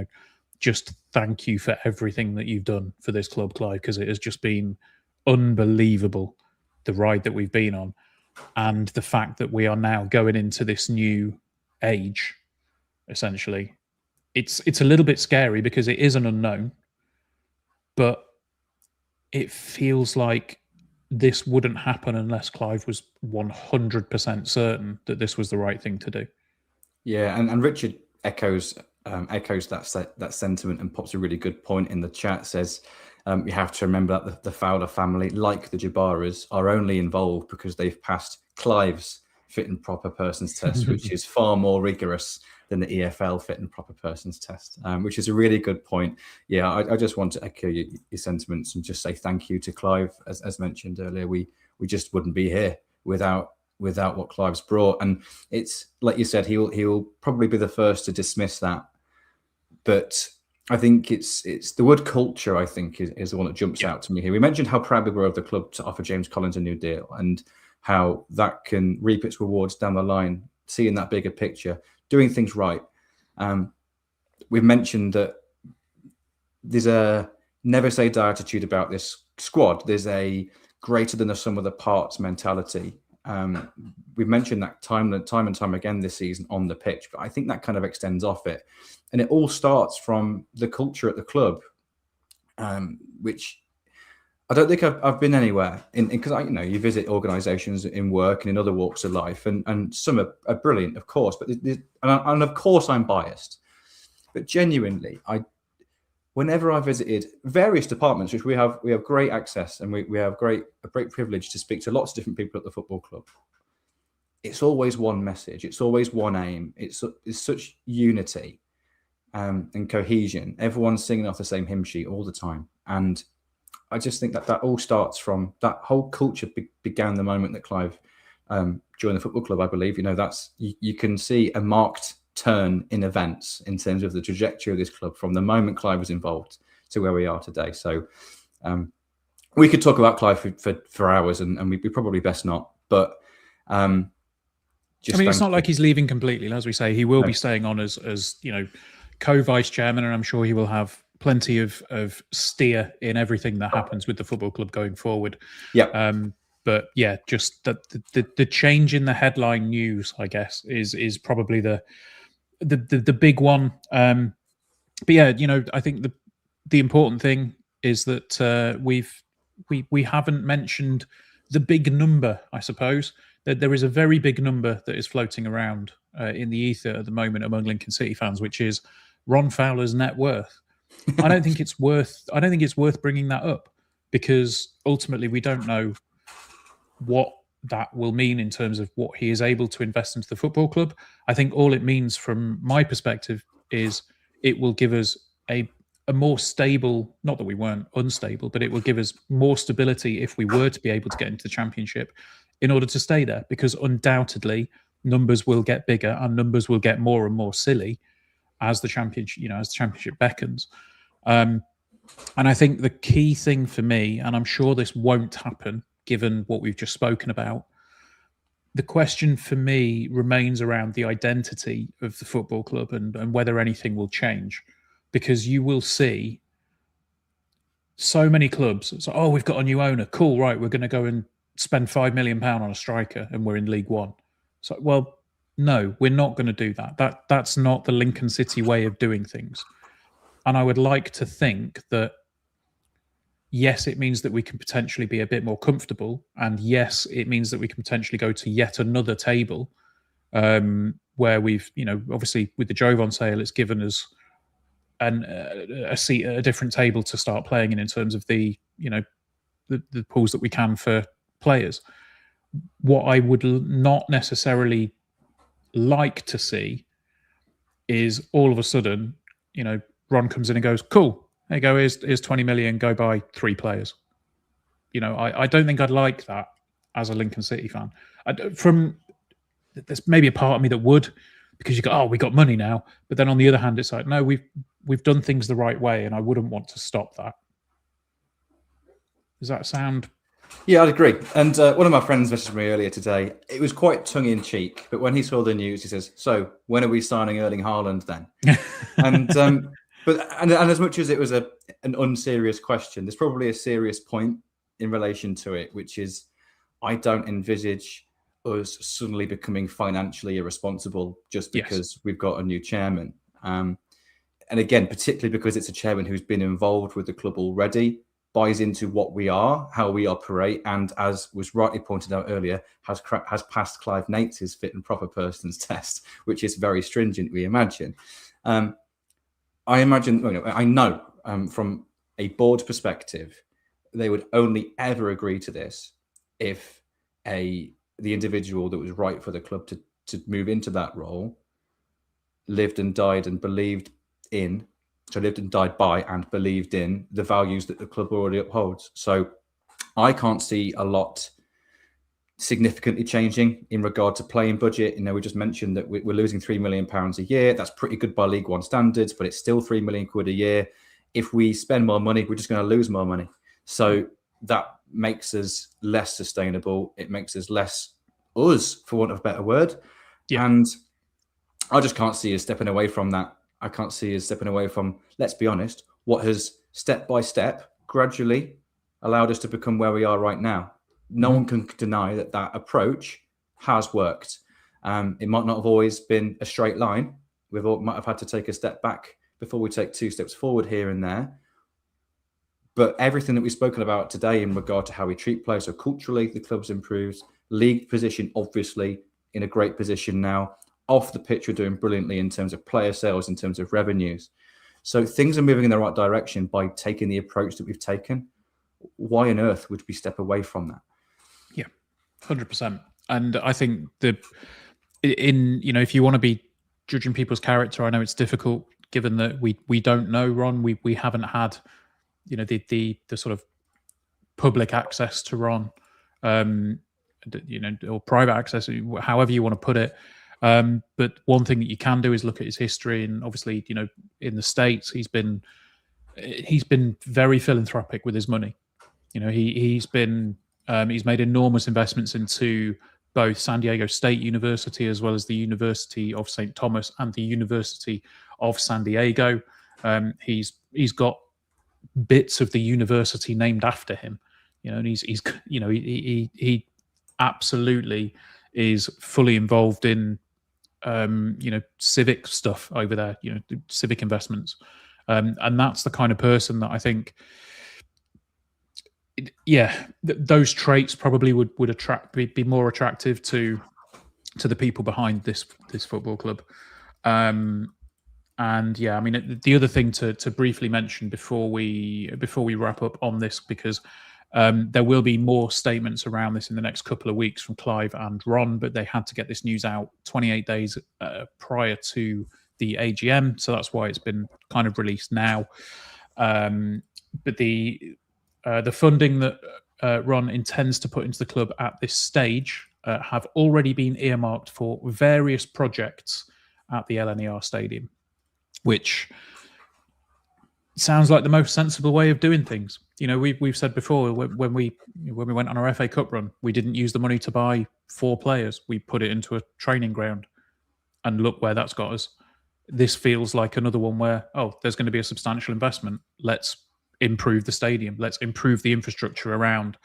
Speaker 1: just thank you for everything that you've done for this club, Clive, because it has just been unbelievable, the ride that we've been on. And the fact that we are now going into this new age, essentially, it's a little bit scary because it is an unknown, but it feels like this wouldn't happen unless Clive was 100% certain that this was the right thing to do.
Speaker 2: Yeah, and Richard echoes that sentiment and pops a really good point in the chat. Says you have to remember that the Fowler family, like the Jabaras, are only involved because they've passed Clive's fit and proper persons test, which is far more rigorous than the EFL fit and proper persons test, which is a really good point. Yeah, I just want to echo your sentiments and just say thank you to Clive. As mentioned earlier, we just wouldn't be here without what Clive's brought. And it's like you said, he'll probably be the first to dismiss that. But I think it's the word culture, I think, is the one that jumps out to me here. We mentioned how proud we were of the club to offer James Collins a new deal and how that can reap its rewards down the line, seeing that bigger picture, doing things right. We've mentioned that there's a never say die attitude about this squad. There's a greater than the sum of the parts mentality. We've mentioned that time and time again this season on the pitch, but I think that kind of extends off it. And it all starts from the culture at the club, which I don't think I've been anywhere because you visit organisations in work and in other walks of life, and some are brilliant, of course, but and of course I'm biased, but genuinely, whenever I visited various departments, which we have great access and we have a great privilege to speak to lots of different people at the football club. It's always one message. It's always one aim. It's such unity and cohesion. Everyone's singing off the same hymn sheet all the time. And I just think that all starts from that whole culture began the moment that Clive joined the football club, I believe. You can see a marked turn in events in terms of the trajectory of this club from the moment Clive was involved to where we are today. So we could talk about Clive for hours and we probably best not. But
Speaker 1: I mean, it's not
Speaker 2: thank
Speaker 1: like
Speaker 2: you.
Speaker 1: he's leaving completely. As we say, he will
Speaker 2: No.
Speaker 1: be staying on as co-vice chairman, and I'm sure he will have plenty of steer in everything that happens with the football club going forward.
Speaker 2: Yeah.
Speaker 1: But yeah, just the change in the headline news, I guess, is probably the big one. But yeah, I think the important thing is that we haven't mentioned the big number. I suppose that there is a very big number that is floating around in the ether at the moment among Lincoln City fans, which is Ron Fowler's net worth. I don't think it's worth bringing that up, because ultimately we don't know what that will mean in terms of what he is able to invest into the football club. I think all it means from my perspective is it will give us a more stable, not that we weren't unstable, but it will give us more stability if we were to be able to get into the Championship in order to stay there, because undoubtedly numbers will get bigger and numbers will get more and more silly as the championship beckons. And I think the key thing for me, and I'm sure this won't happen given what we've just spoken about, the question for me remains around the identity of the football club and whether anything will change. Because you will see so many clubs. So, oh, we've got a new owner. Cool, right? We're going to go and spend £5 million on a striker, and we're in League One. So, well, no, we're not going to do that. That's not the Lincoln City way of doing things. And I would like to think that, yes, it means that we can potentially be a bit more comfortable, and yes, it means that we can potentially go to yet another table where we've, obviously with the Jovan sale, it's given us a seat at a different table to start playing in terms of the pools that we can for players. What I would not necessarily like to see is all of a sudden, Ron comes in and goes, cool, there you go, here's 20 million, go buy 3 players. I don't think I'd like that as a Lincoln City fan. There's maybe a part of me that would, because you go, oh, we got money now. But then on the other hand, it's like, no, we've done things the right way, and I wouldn't want to stop that. Does that sound?
Speaker 2: Yeah, I'd agree. And one of my friends messaged me earlier today. It was quite tongue-in-cheek, but when he saw the news, he says, "So when are we signing Erling Haaland then?" and as much as it was an unserious question, there's probably a serious point in relation to it, which is I don't envisage us suddenly becoming financially irresponsible just because we've got a new chairman. And again, particularly because it's a chairman who's been involved with the club already, buys into what we are, how we operate, and as was rightly pointed out earlier, has passed Clive Nates' fit and proper person's test, which is very stringent, we imagine. I know from a board perspective, they would only ever agree to this if the individual that was right for the club to move into that role lived and died by and believed in the values that the club already upholds. So I can't see a lot significantly changing in regard to playing budget. We just mentioned that we're losing £3 million a year. That's pretty good by League One standards, but it's still £3 million a year. If we spend more money, we're just going to lose more money. So that makes us less sustainable. It makes us less us, for want of a better word. Yeah. And I just can't see us stepping away from that. I can't see us stepping away from, let's be honest, what has step by step gradually allowed us to become where we are right now. No one can deny that approach has worked. It might not have always been a straight line. Might have had to take a step back before we take 2 steps forward here and there. But everything that we've spoken about today in regard to how we treat players, so culturally, the club's improved. League position, obviously, in a great position now. Off the pitch, we're doing brilliantly in terms of player sales, in terms of revenues. So things are moving in the right direction by taking the approach that we've taken. Why on earth would we step away from that?
Speaker 1: Yeah, 100%. And I think if you want to be judging people's character, I know it's difficult given that we don't know Ron. We haven't had, the sort of public access to Ron, or private access, however you want to put it. But one thing that you can do is look at his history, and obviously, in the States, he's been very philanthropic with his money. He's made enormous investments into both San Diego State University as well as the University of St. Thomas and the University of San Diego. He's got bits of the university named after him, and he absolutely is fully involved in civic stuff over there, civic investments, and that's the kind of person that I think, those traits probably would be more attractive to the people behind this football club. And yeah, I mean, the other thing to briefly mention before we wrap up on this, because there will be more statements around this in the next couple of weeks from Clive and Ron, but they had to get this news out 28 days prior to the AGM, so that's why it's been kind of released now. But the funding that Ron intends to put into the club at this stage have already been earmarked for various projects at the LNER Stadium, which sounds like the most sensible way of doing things. We've said before, when we went on our FA Cup run, we didn't use the money to buy 4 players. We put it into a training ground, and look where that's got us. This feels like another one where, there's going to be a substantial investment. Let's improve the stadium. Let's improve the infrastructure around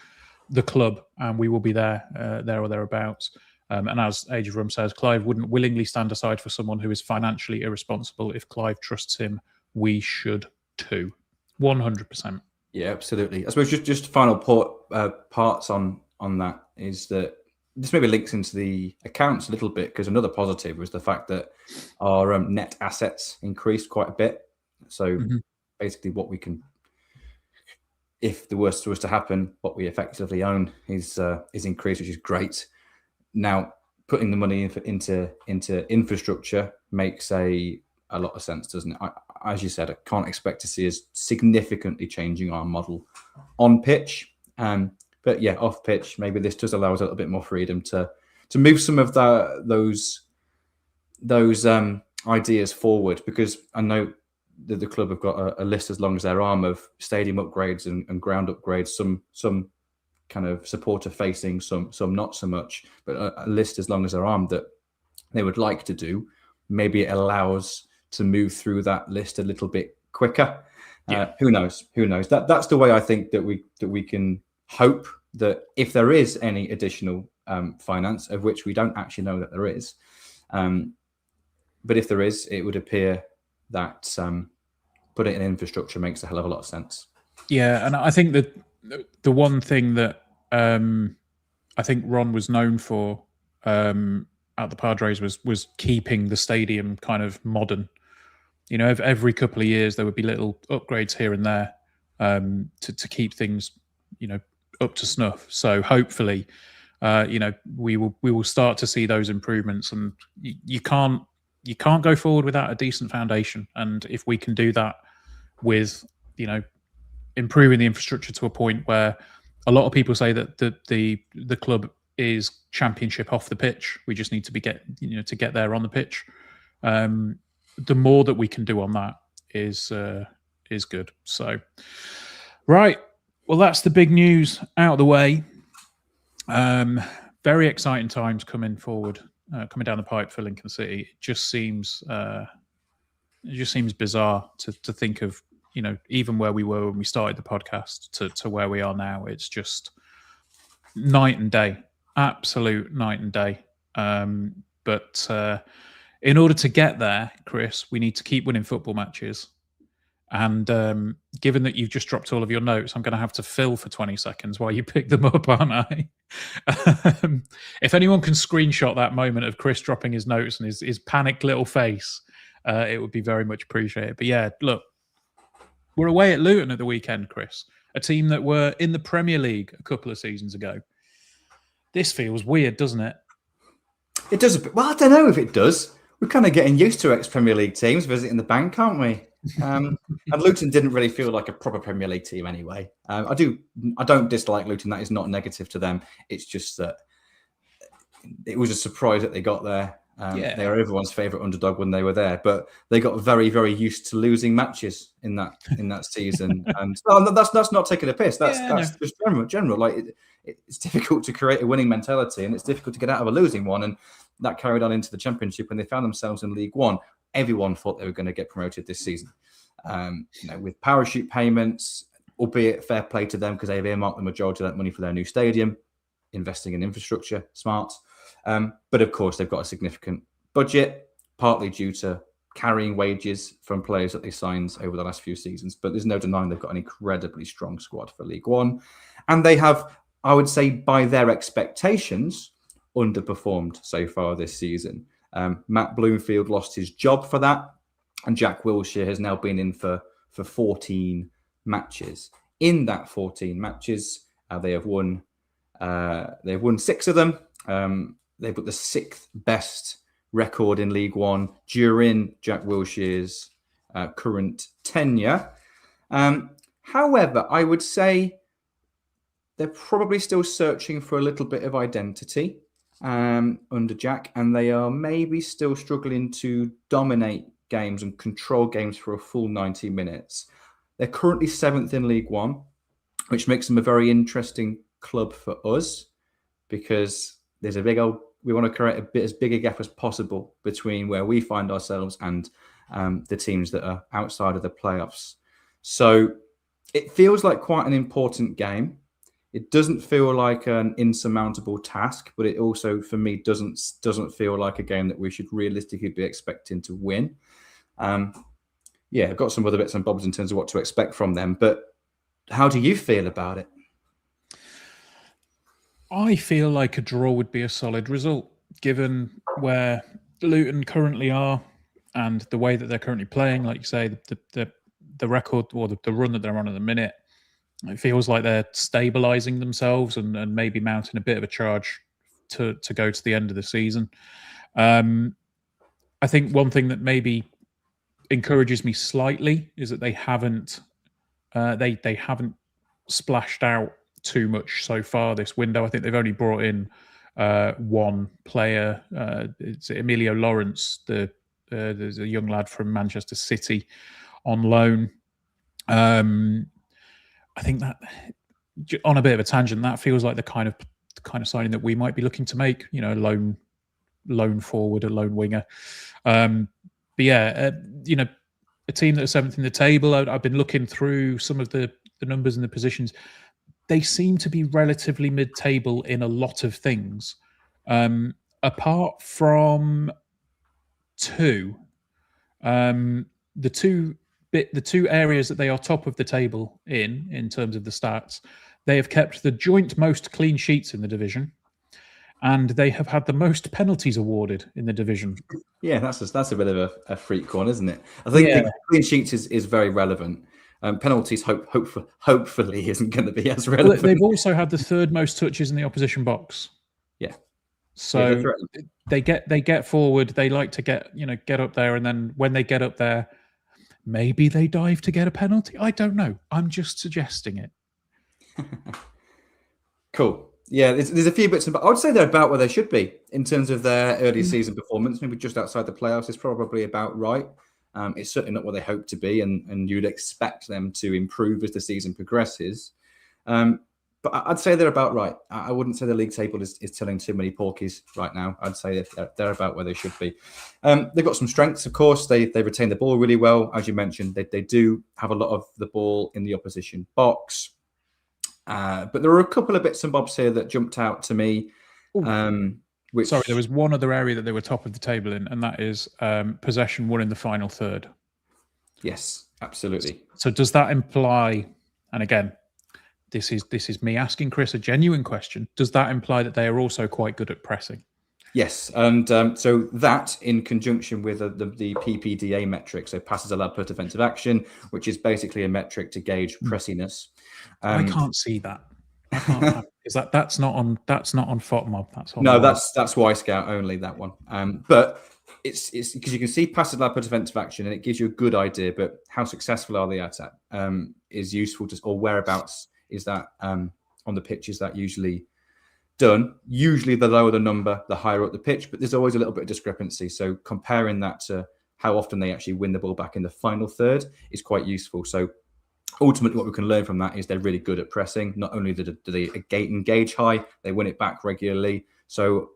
Speaker 1: the club, and we will be there or thereabouts. And as Age of Rum says, Clive wouldn't willingly stand aside for someone who is financially irresponsible. If Clive trusts him, we should too. 100%.
Speaker 2: Yeah, absolutely. I suppose just final parts on that is that this maybe links into the accounts a little bit, because another positive was the fact that our net assets increased quite a bit. So basically what we can, if the worst was to happen, what we effectively own is increased, which is great. Now, putting the money into infrastructure makes a lot of sense, doesn't it? As you said, I can't expect to see us significantly changing our model on pitch. But yeah, off pitch, maybe this does allow us a little bit more freedom to move some of those ideas forward, because I know that the club have got a list as long as their arm of stadium upgrades and ground upgrades, some kind of supporter facing, some not so much, but a list as long as their arm that they would like to do. Maybe it allows to move through that list a little bit quicker.
Speaker 1: Yeah.
Speaker 2: Who knows? That's the way I think that we can hope that if there is any additional finance, of which we don't actually know that there is, but if there is, it would appear that putting it in infrastructure makes a hell of a lot of sense.
Speaker 1: Yeah, and I think that the one thing that I think Ron was known for at the Padres was keeping the stadium kind of modern. Every couple of years there would be little upgrades here and there to keep things, up to snuff. So hopefully, we will start to see those improvements, and you can't go forward without a decent foundation. And if we can do that with, improving the infrastructure to a point where a lot of people say that the club is championship off the pitch, we just need to get there on the pitch. The more that we can do on that is good. So, right. Well, that's the big news out of the way. Very exciting times coming down the pipe for Lincoln City. It just seems bizarre to think of, even where we were when we started the podcast to where we are now. It's just night and day, absolute night and day. But in order to get there, Chris, we need to keep winning football matches. And given that you've just dropped all of your notes, I'm going to have to fill for 20 seconds while you pick them up, aren't I? If anyone can screenshot that moment of Chris dropping his notes and his panicked little face, it would be very much appreciated. But yeah, look, we're away at Luton at the weekend, Chris, a team that were in the Premier League a couple of seasons ago. This feels weird, doesn't it?
Speaker 2: It does. Well, I don't know if it does. We're kind of getting used to ex-Premier League teams visiting the bank, aren't we? And Luton didn't really feel like a proper Premier League team anyway. I don't dislike Luton. That is not negative to them. It's just that it was a surprise that they got there. They are everyone's favourite underdog when they were there, but they got very, very used to losing matches in that season. And that's not taking a piss. That's just general. Like it's difficult to create a winning mentality, and it's difficult to get out of a losing one. And that carried on into the Championship when they found themselves in League One. Everyone thought they were going to get promoted this season, with parachute payments, albeit fair play to them because they've earmarked the majority of that money for their new stadium, investing in infrastructure, smart. But of course, they've got a significant budget, partly due to carrying wages from players that they signed over the last few seasons. But there's no denying they've got an incredibly strong squad for League One. And they have, I would say, by their expectations, underperformed so far this season. Matt Bloomfield lost his job for that. And Jack Wilshere has now been in for 14 matches. In that 14 matches, they have won 6 of them. They've got the 6th best record in League One during Jack Wilshere's current tenure. However, I would say they're probably still searching for a little bit of identity under Jack, and they are maybe still struggling to dominate games and control games for a full 90 minutes. They're currently 7th in League One, which makes them a very interesting club for us because there's we want to create as big a gap as possible between where we find ourselves and the teams that are outside of the playoffs. So it feels like quite an important game. It doesn't feel like an insurmountable task, but it also, for me, doesn't feel like a game that we should realistically be expecting to win. I've got some other bits and bobs in terms of what to expect from them, but how do you feel about it?
Speaker 1: I feel like a draw would be a solid result, given where Luton currently are and the way that they're currently playing. Like you say, the record or the run that they're on at the minute, it feels like they're stabilising themselves and maybe mounting a bit of a charge to go to the end of the season. I think one thing that maybe encourages me slightly is that they haven't splashed out too much so far this window. I think they've only brought in one player. It's Emilio Lawrence, there's a young lad from Manchester City on loan. I think that, on a bit of a tangent, that feels like the kind of signing that we might be looking to make. Lone forward, a lone winger. A team that are 7th in the table. I've been looking through some of the numbers and the positions. They seem to be relatively mid-table in a lot of things, apart from 2. The two areas that they are top of the table in terms of the stats, they have kept the joint most clean sheets in the division, and they have had the most penalties awarded in the division.
Speaker 2: Yeah, that's a bit of a freak one, isn't it? I think clean sheets is very relevant. Penalties, hopefully, isn't going to be as relevant.
Speaker 1: Well, they've also had the 3rd most touches in the opposition box.
Speaker 2: Yeah.
Speaker 1: So they get forward. They like to get up there, and then when they get up there, maybe they dive to get a penalty. I don't know. I'm just suggesting it.
Speaker 2: Cool. Yeah, there's a few bits, but I would say they're about where they should be in terms of their early season performance. Maybe just outside the playoffs is probably about right. It's certainly not what they hope to be, and you'd expect them to improve as the season progresses. But I'd say they're about right. I wouldn't say the league table is telling too many porkies right now. I'd say they're about where they should be. They've got some strengths, of course. They retain the ball really well. As you mentioned, they do have a lot of the ball in the opposition box. But there are a couple of bits and bobs here that jumped out to me.
Speaker 1: Sorry, there was one other area that they were top of the table in, and that is possession won in the final third.
Speaker 2: Yes, absolutely.
Speaker 1: So does that imply, and again, this is me asking Chris a genuine question, does that imply that they are also quite good at pressing?
Speaker 2: Yes, and so that in conjunction with the PPDA metric, so passes allowed per defensive action, which is basically a metric to gauge pressiness.
Speaker 1: I can't see that. I can't because that's not on FOTMob. That's on
Speaker 2: that's Y-Scout only, that one. But it's because you can see passes allowed per defensive action, and it gives you a good idea. But how successful are they at that is useful, or whereabouts is that on the pitch? Is that usually done. Usually the lower the number, the higher up the pitch, but there's always a little bit of discrepancy. So comparing that to how often they actually win the ball back in the final third is quite useful. So ultimately what we can learn from that is they're really good at pressing. Not only do they engage high, they win it back regularly. So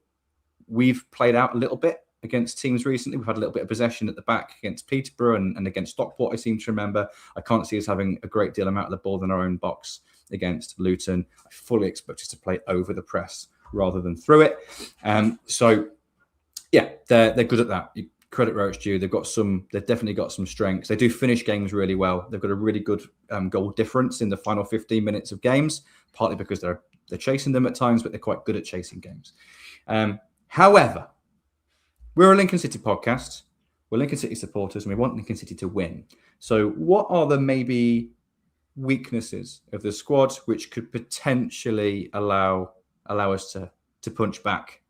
Speaker 2: we've played out a little bit against teams recently. We've had a little bit of possession at the back against Peterborough and against Stockport, I seem to remember. I can't see us having a great deal amount of the ball in our own box against Luton. I fully expect us to play over the press rather than through it. So yeah, they're good at that. Credit where it's due. They've definitely got some strengths. They do finish games really well. They've got a really good goal difference in the final 15 minutes of games, partly because they're chasing them at times, but they're quite good at chasing games. However, we're a Lincoln City podcast. We're Lincoln City supporters, and we want Lincoln City to win. So what are the maybe weaknesses of the squad which could potentially allow us to punch back,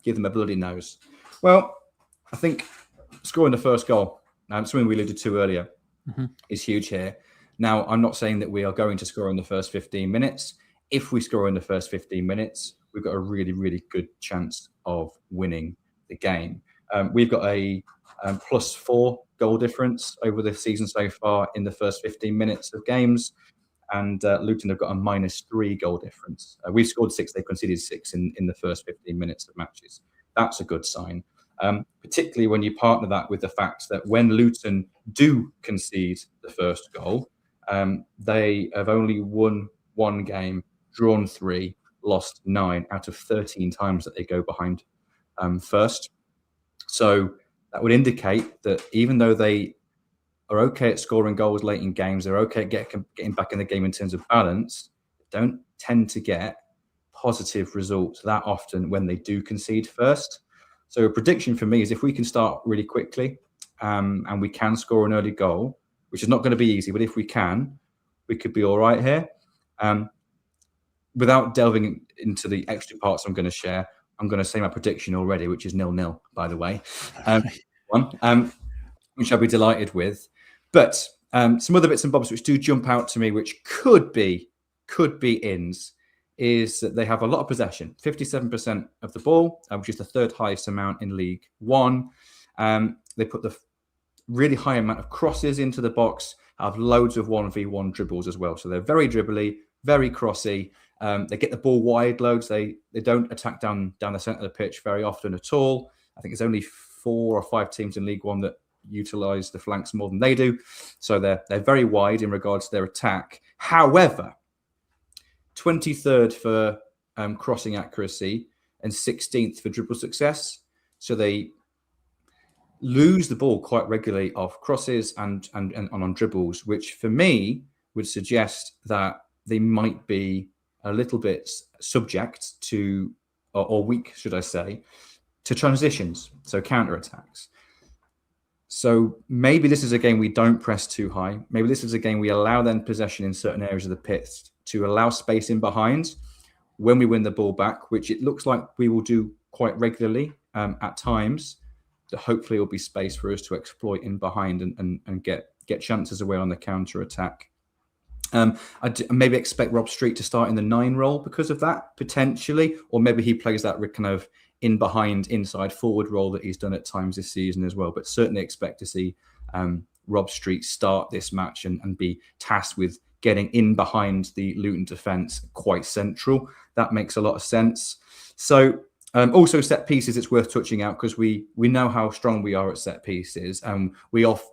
Speaker 2: give them a bloody nose? Well, I think scoring the first goal, something we alluded to earlier, is huge here. Now, I'm not saying that we are going to score in the first 15 minutes. If we score in the first 15 minutes, we've got a really, really good chance of winning the game. We've got a +4 goal difference over the season so far in the first 15 minutes of games. And Luton have got a -3 goal difference. We've scored 6, they've conceded 6 in the first 15 minutes of matches. That's a good sign. Particularly when you partner that with the fact that when Luton do concede the first goal, they have only won 1 game, drawn 3, lost 9 out of 13 times that they go behind first. So that would indicate that even though they are okay at scoring goals late in games, they're okay at getting back in the game in terms of balance, they don't tend to get positive results that often when they do concede first. So a prediction for me is if we can start really quickly and we can score an early goal, which is not going to be easy, but if we can, we could be all right here. Without delving into the extra parts I'm going to share, I'm going to say my prediction already, which is 0-0, by the way, which I'll be delighted with. But some other bits and bobs which do jump out to me, which could be ins, is that they have a lot of possession, 57% of the ball, which is the 3rd highest amount in League One. They put the really high amount of crosses into the box, have loads of 1v1 dribbles as well. So they're very dribbly, very crossy. They get the ball wide loads. They don't attack down the centre of the pitch very often at all. I think there's only 4 or 5 teams in League One that utilise the flanks more than they do. So they're very wide in regards to their attack. However, 23rd for crossing accuracy and 16th for dribble success. So they lose the ball quite regularly off crosses and on dribbles, which for me would suggest that they might be a little bit subject to, or weak, should I say, to transitions, so counter-attacks. So maybe this is a game we don't press too high. Maybe this is a game we allow them possession in certain areas of the pitch to allow space in behind when we win the ball back, which it looks like we will do quite regularly at times. Hopefully will be space for us to exploit in behind and get chances away on the counter-attack. I'd maybe expect Rob Street to start in the 9 role because of that, potentially, or maybe he plays that kind of in behind, inside forward role that he's done at times this season as well. But certainly expect to see Rob Street start this match and be tasked with getting in behind the Luton defence quite central. That makes a lot of sense. So also set pieces, it's worth touching out because we know how strong we are at set pieces. I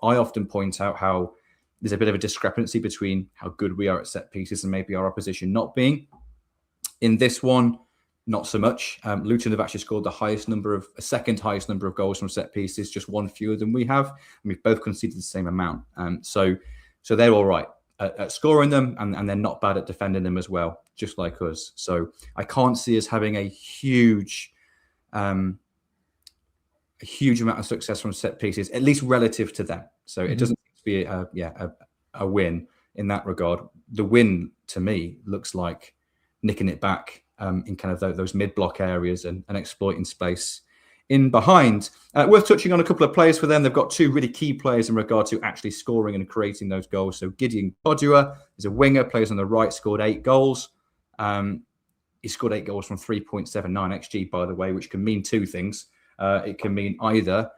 Speaker 2: often point out how there's a bit of a discrepancy between how good we are at set pieces and maybe our opposition not being. In this one, not so much. Luton have actually scored the second highest number of goals from set pieces, just 1 fewer than we have. And we've both conceded the same amount. So they're all right at scoring them, and they're not bad at defending them as well, just like us. So I can't see us having a huge amount of success from set pieces, at least relative to them. So it doesn't be a win in that regard. The win to me looks like nicking it back in kind of those mid-block areas and exploiting space in behind. Worth touching on a couple of players for them. They've got 2 really key players in regard to actually scoring and creating those goals. So Gideon Kodua is a winger, plays on the right, scored 8 goals. He scored 8 goals from 3.79 XG, by the way, which can mean two things. It can mean either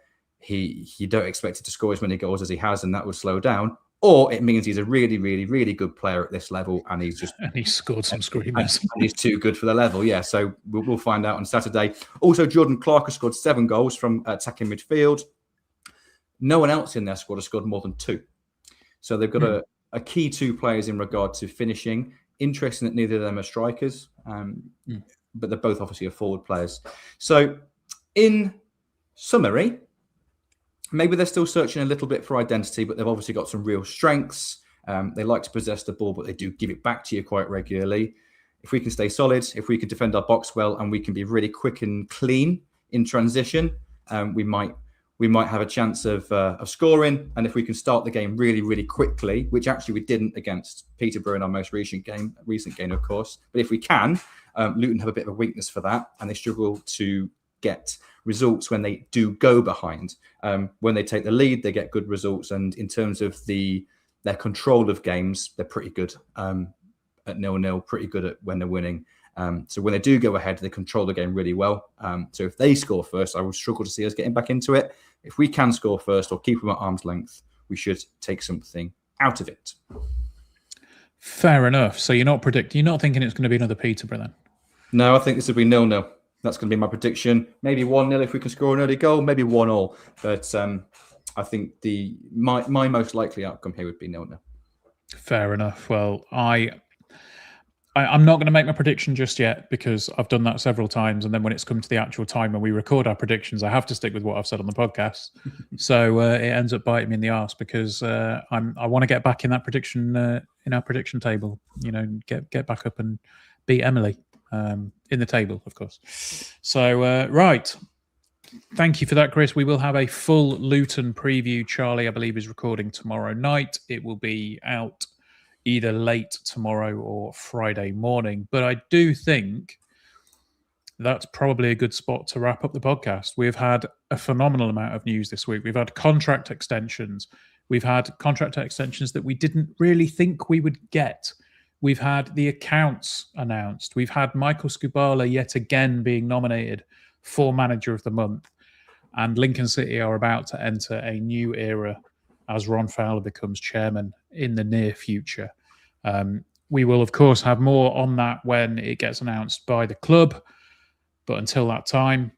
Speaker 2: you don't expect it to score as many goals as he has, and that would slow down, or it means he's a really, really, really good player at this level, and he's
Speaker 1: scored some screamers.
Speaker 2: And he's too good for the level. Yeah, so we'll find out on Saturday. Also, Jordan Clark has scored 7 goals from attacking midfield. No one else in their squad has scored more than 2. So they've got a key 2 players in regard to finishing. Interesting that neither of them are strikers, but they're both obviously forward players. So in summary, maybe they're still searching a little bit for identity, but they've obviously got some real strengths. They like to possess the ball, but they do give it back to you quite regularly. If we can stay solid, if we can defend our box well, and we can be really quick and clean in transition, we might have a chance of scoring. And if we can start the game really, really quickly, which actually we didn't against Peterborough in our most recent game, of course. But if we can, Luton have a bit of a weakness for that, and they struggle to get results when they do go behind. When they take the lead, they get good results. And in terms of their control of games, they're pretty good at 0-0, pretty good at when they're winning. So when they do go ahead, they control the game really well. So if they score first, I would struggle to see us getting back into it. If we can score first or keep them at arm's length, we should take something out of it.
Speaker 1: Fair enough. So you're not thinking it's going to be another Peterborough then?
Speaker 2: No, I think this will be 0-0. That's going to be my prediction. Maybe 1-0 if we can score an early goal, maybe 1-1. But I think my most likely outcome here would be 0-0.
Speaker 1: Fair enough. Well, I'm not going to make my prediction just yet, because I've done that several times, and then when it's come to the actual time when we record our predictions, I have to stick with what I've said on the podcast. So it ends up biting me in the arse, because I want to get back in that prediction in our prediction table. Get back up and beat Emily in the table, of course. So right. Thank you for that, Chris. We will have a full Luton preview. Charlie, I believe, is recording tomorrow night. It will be out either late tomorrow or Friday morning. But I do think that's probably a good spot to wrap up the podcast. We've had a phenomenal amount of news this week. We've had contract extensions. We've had contract extensions that we didn't really think we would get. We've had the accounts announced. We've had Michael Skubala yet again being nominated for Manager of the Month. And Lincoln City are about to enter a new era as Ron Fowler becomes chairman in the near future. We will, of course, have more on that when it gets announced by the club. But until that time,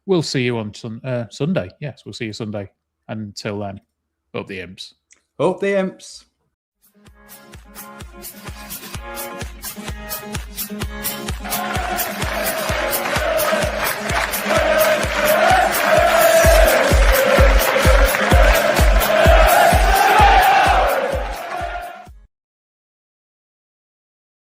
Speaker 1: we'll see you on Sunday. Yes, we'll see you Sunday. Until then, up the Imps.
Speaker 2: Up the Imps.
Speaker 3: Yeah.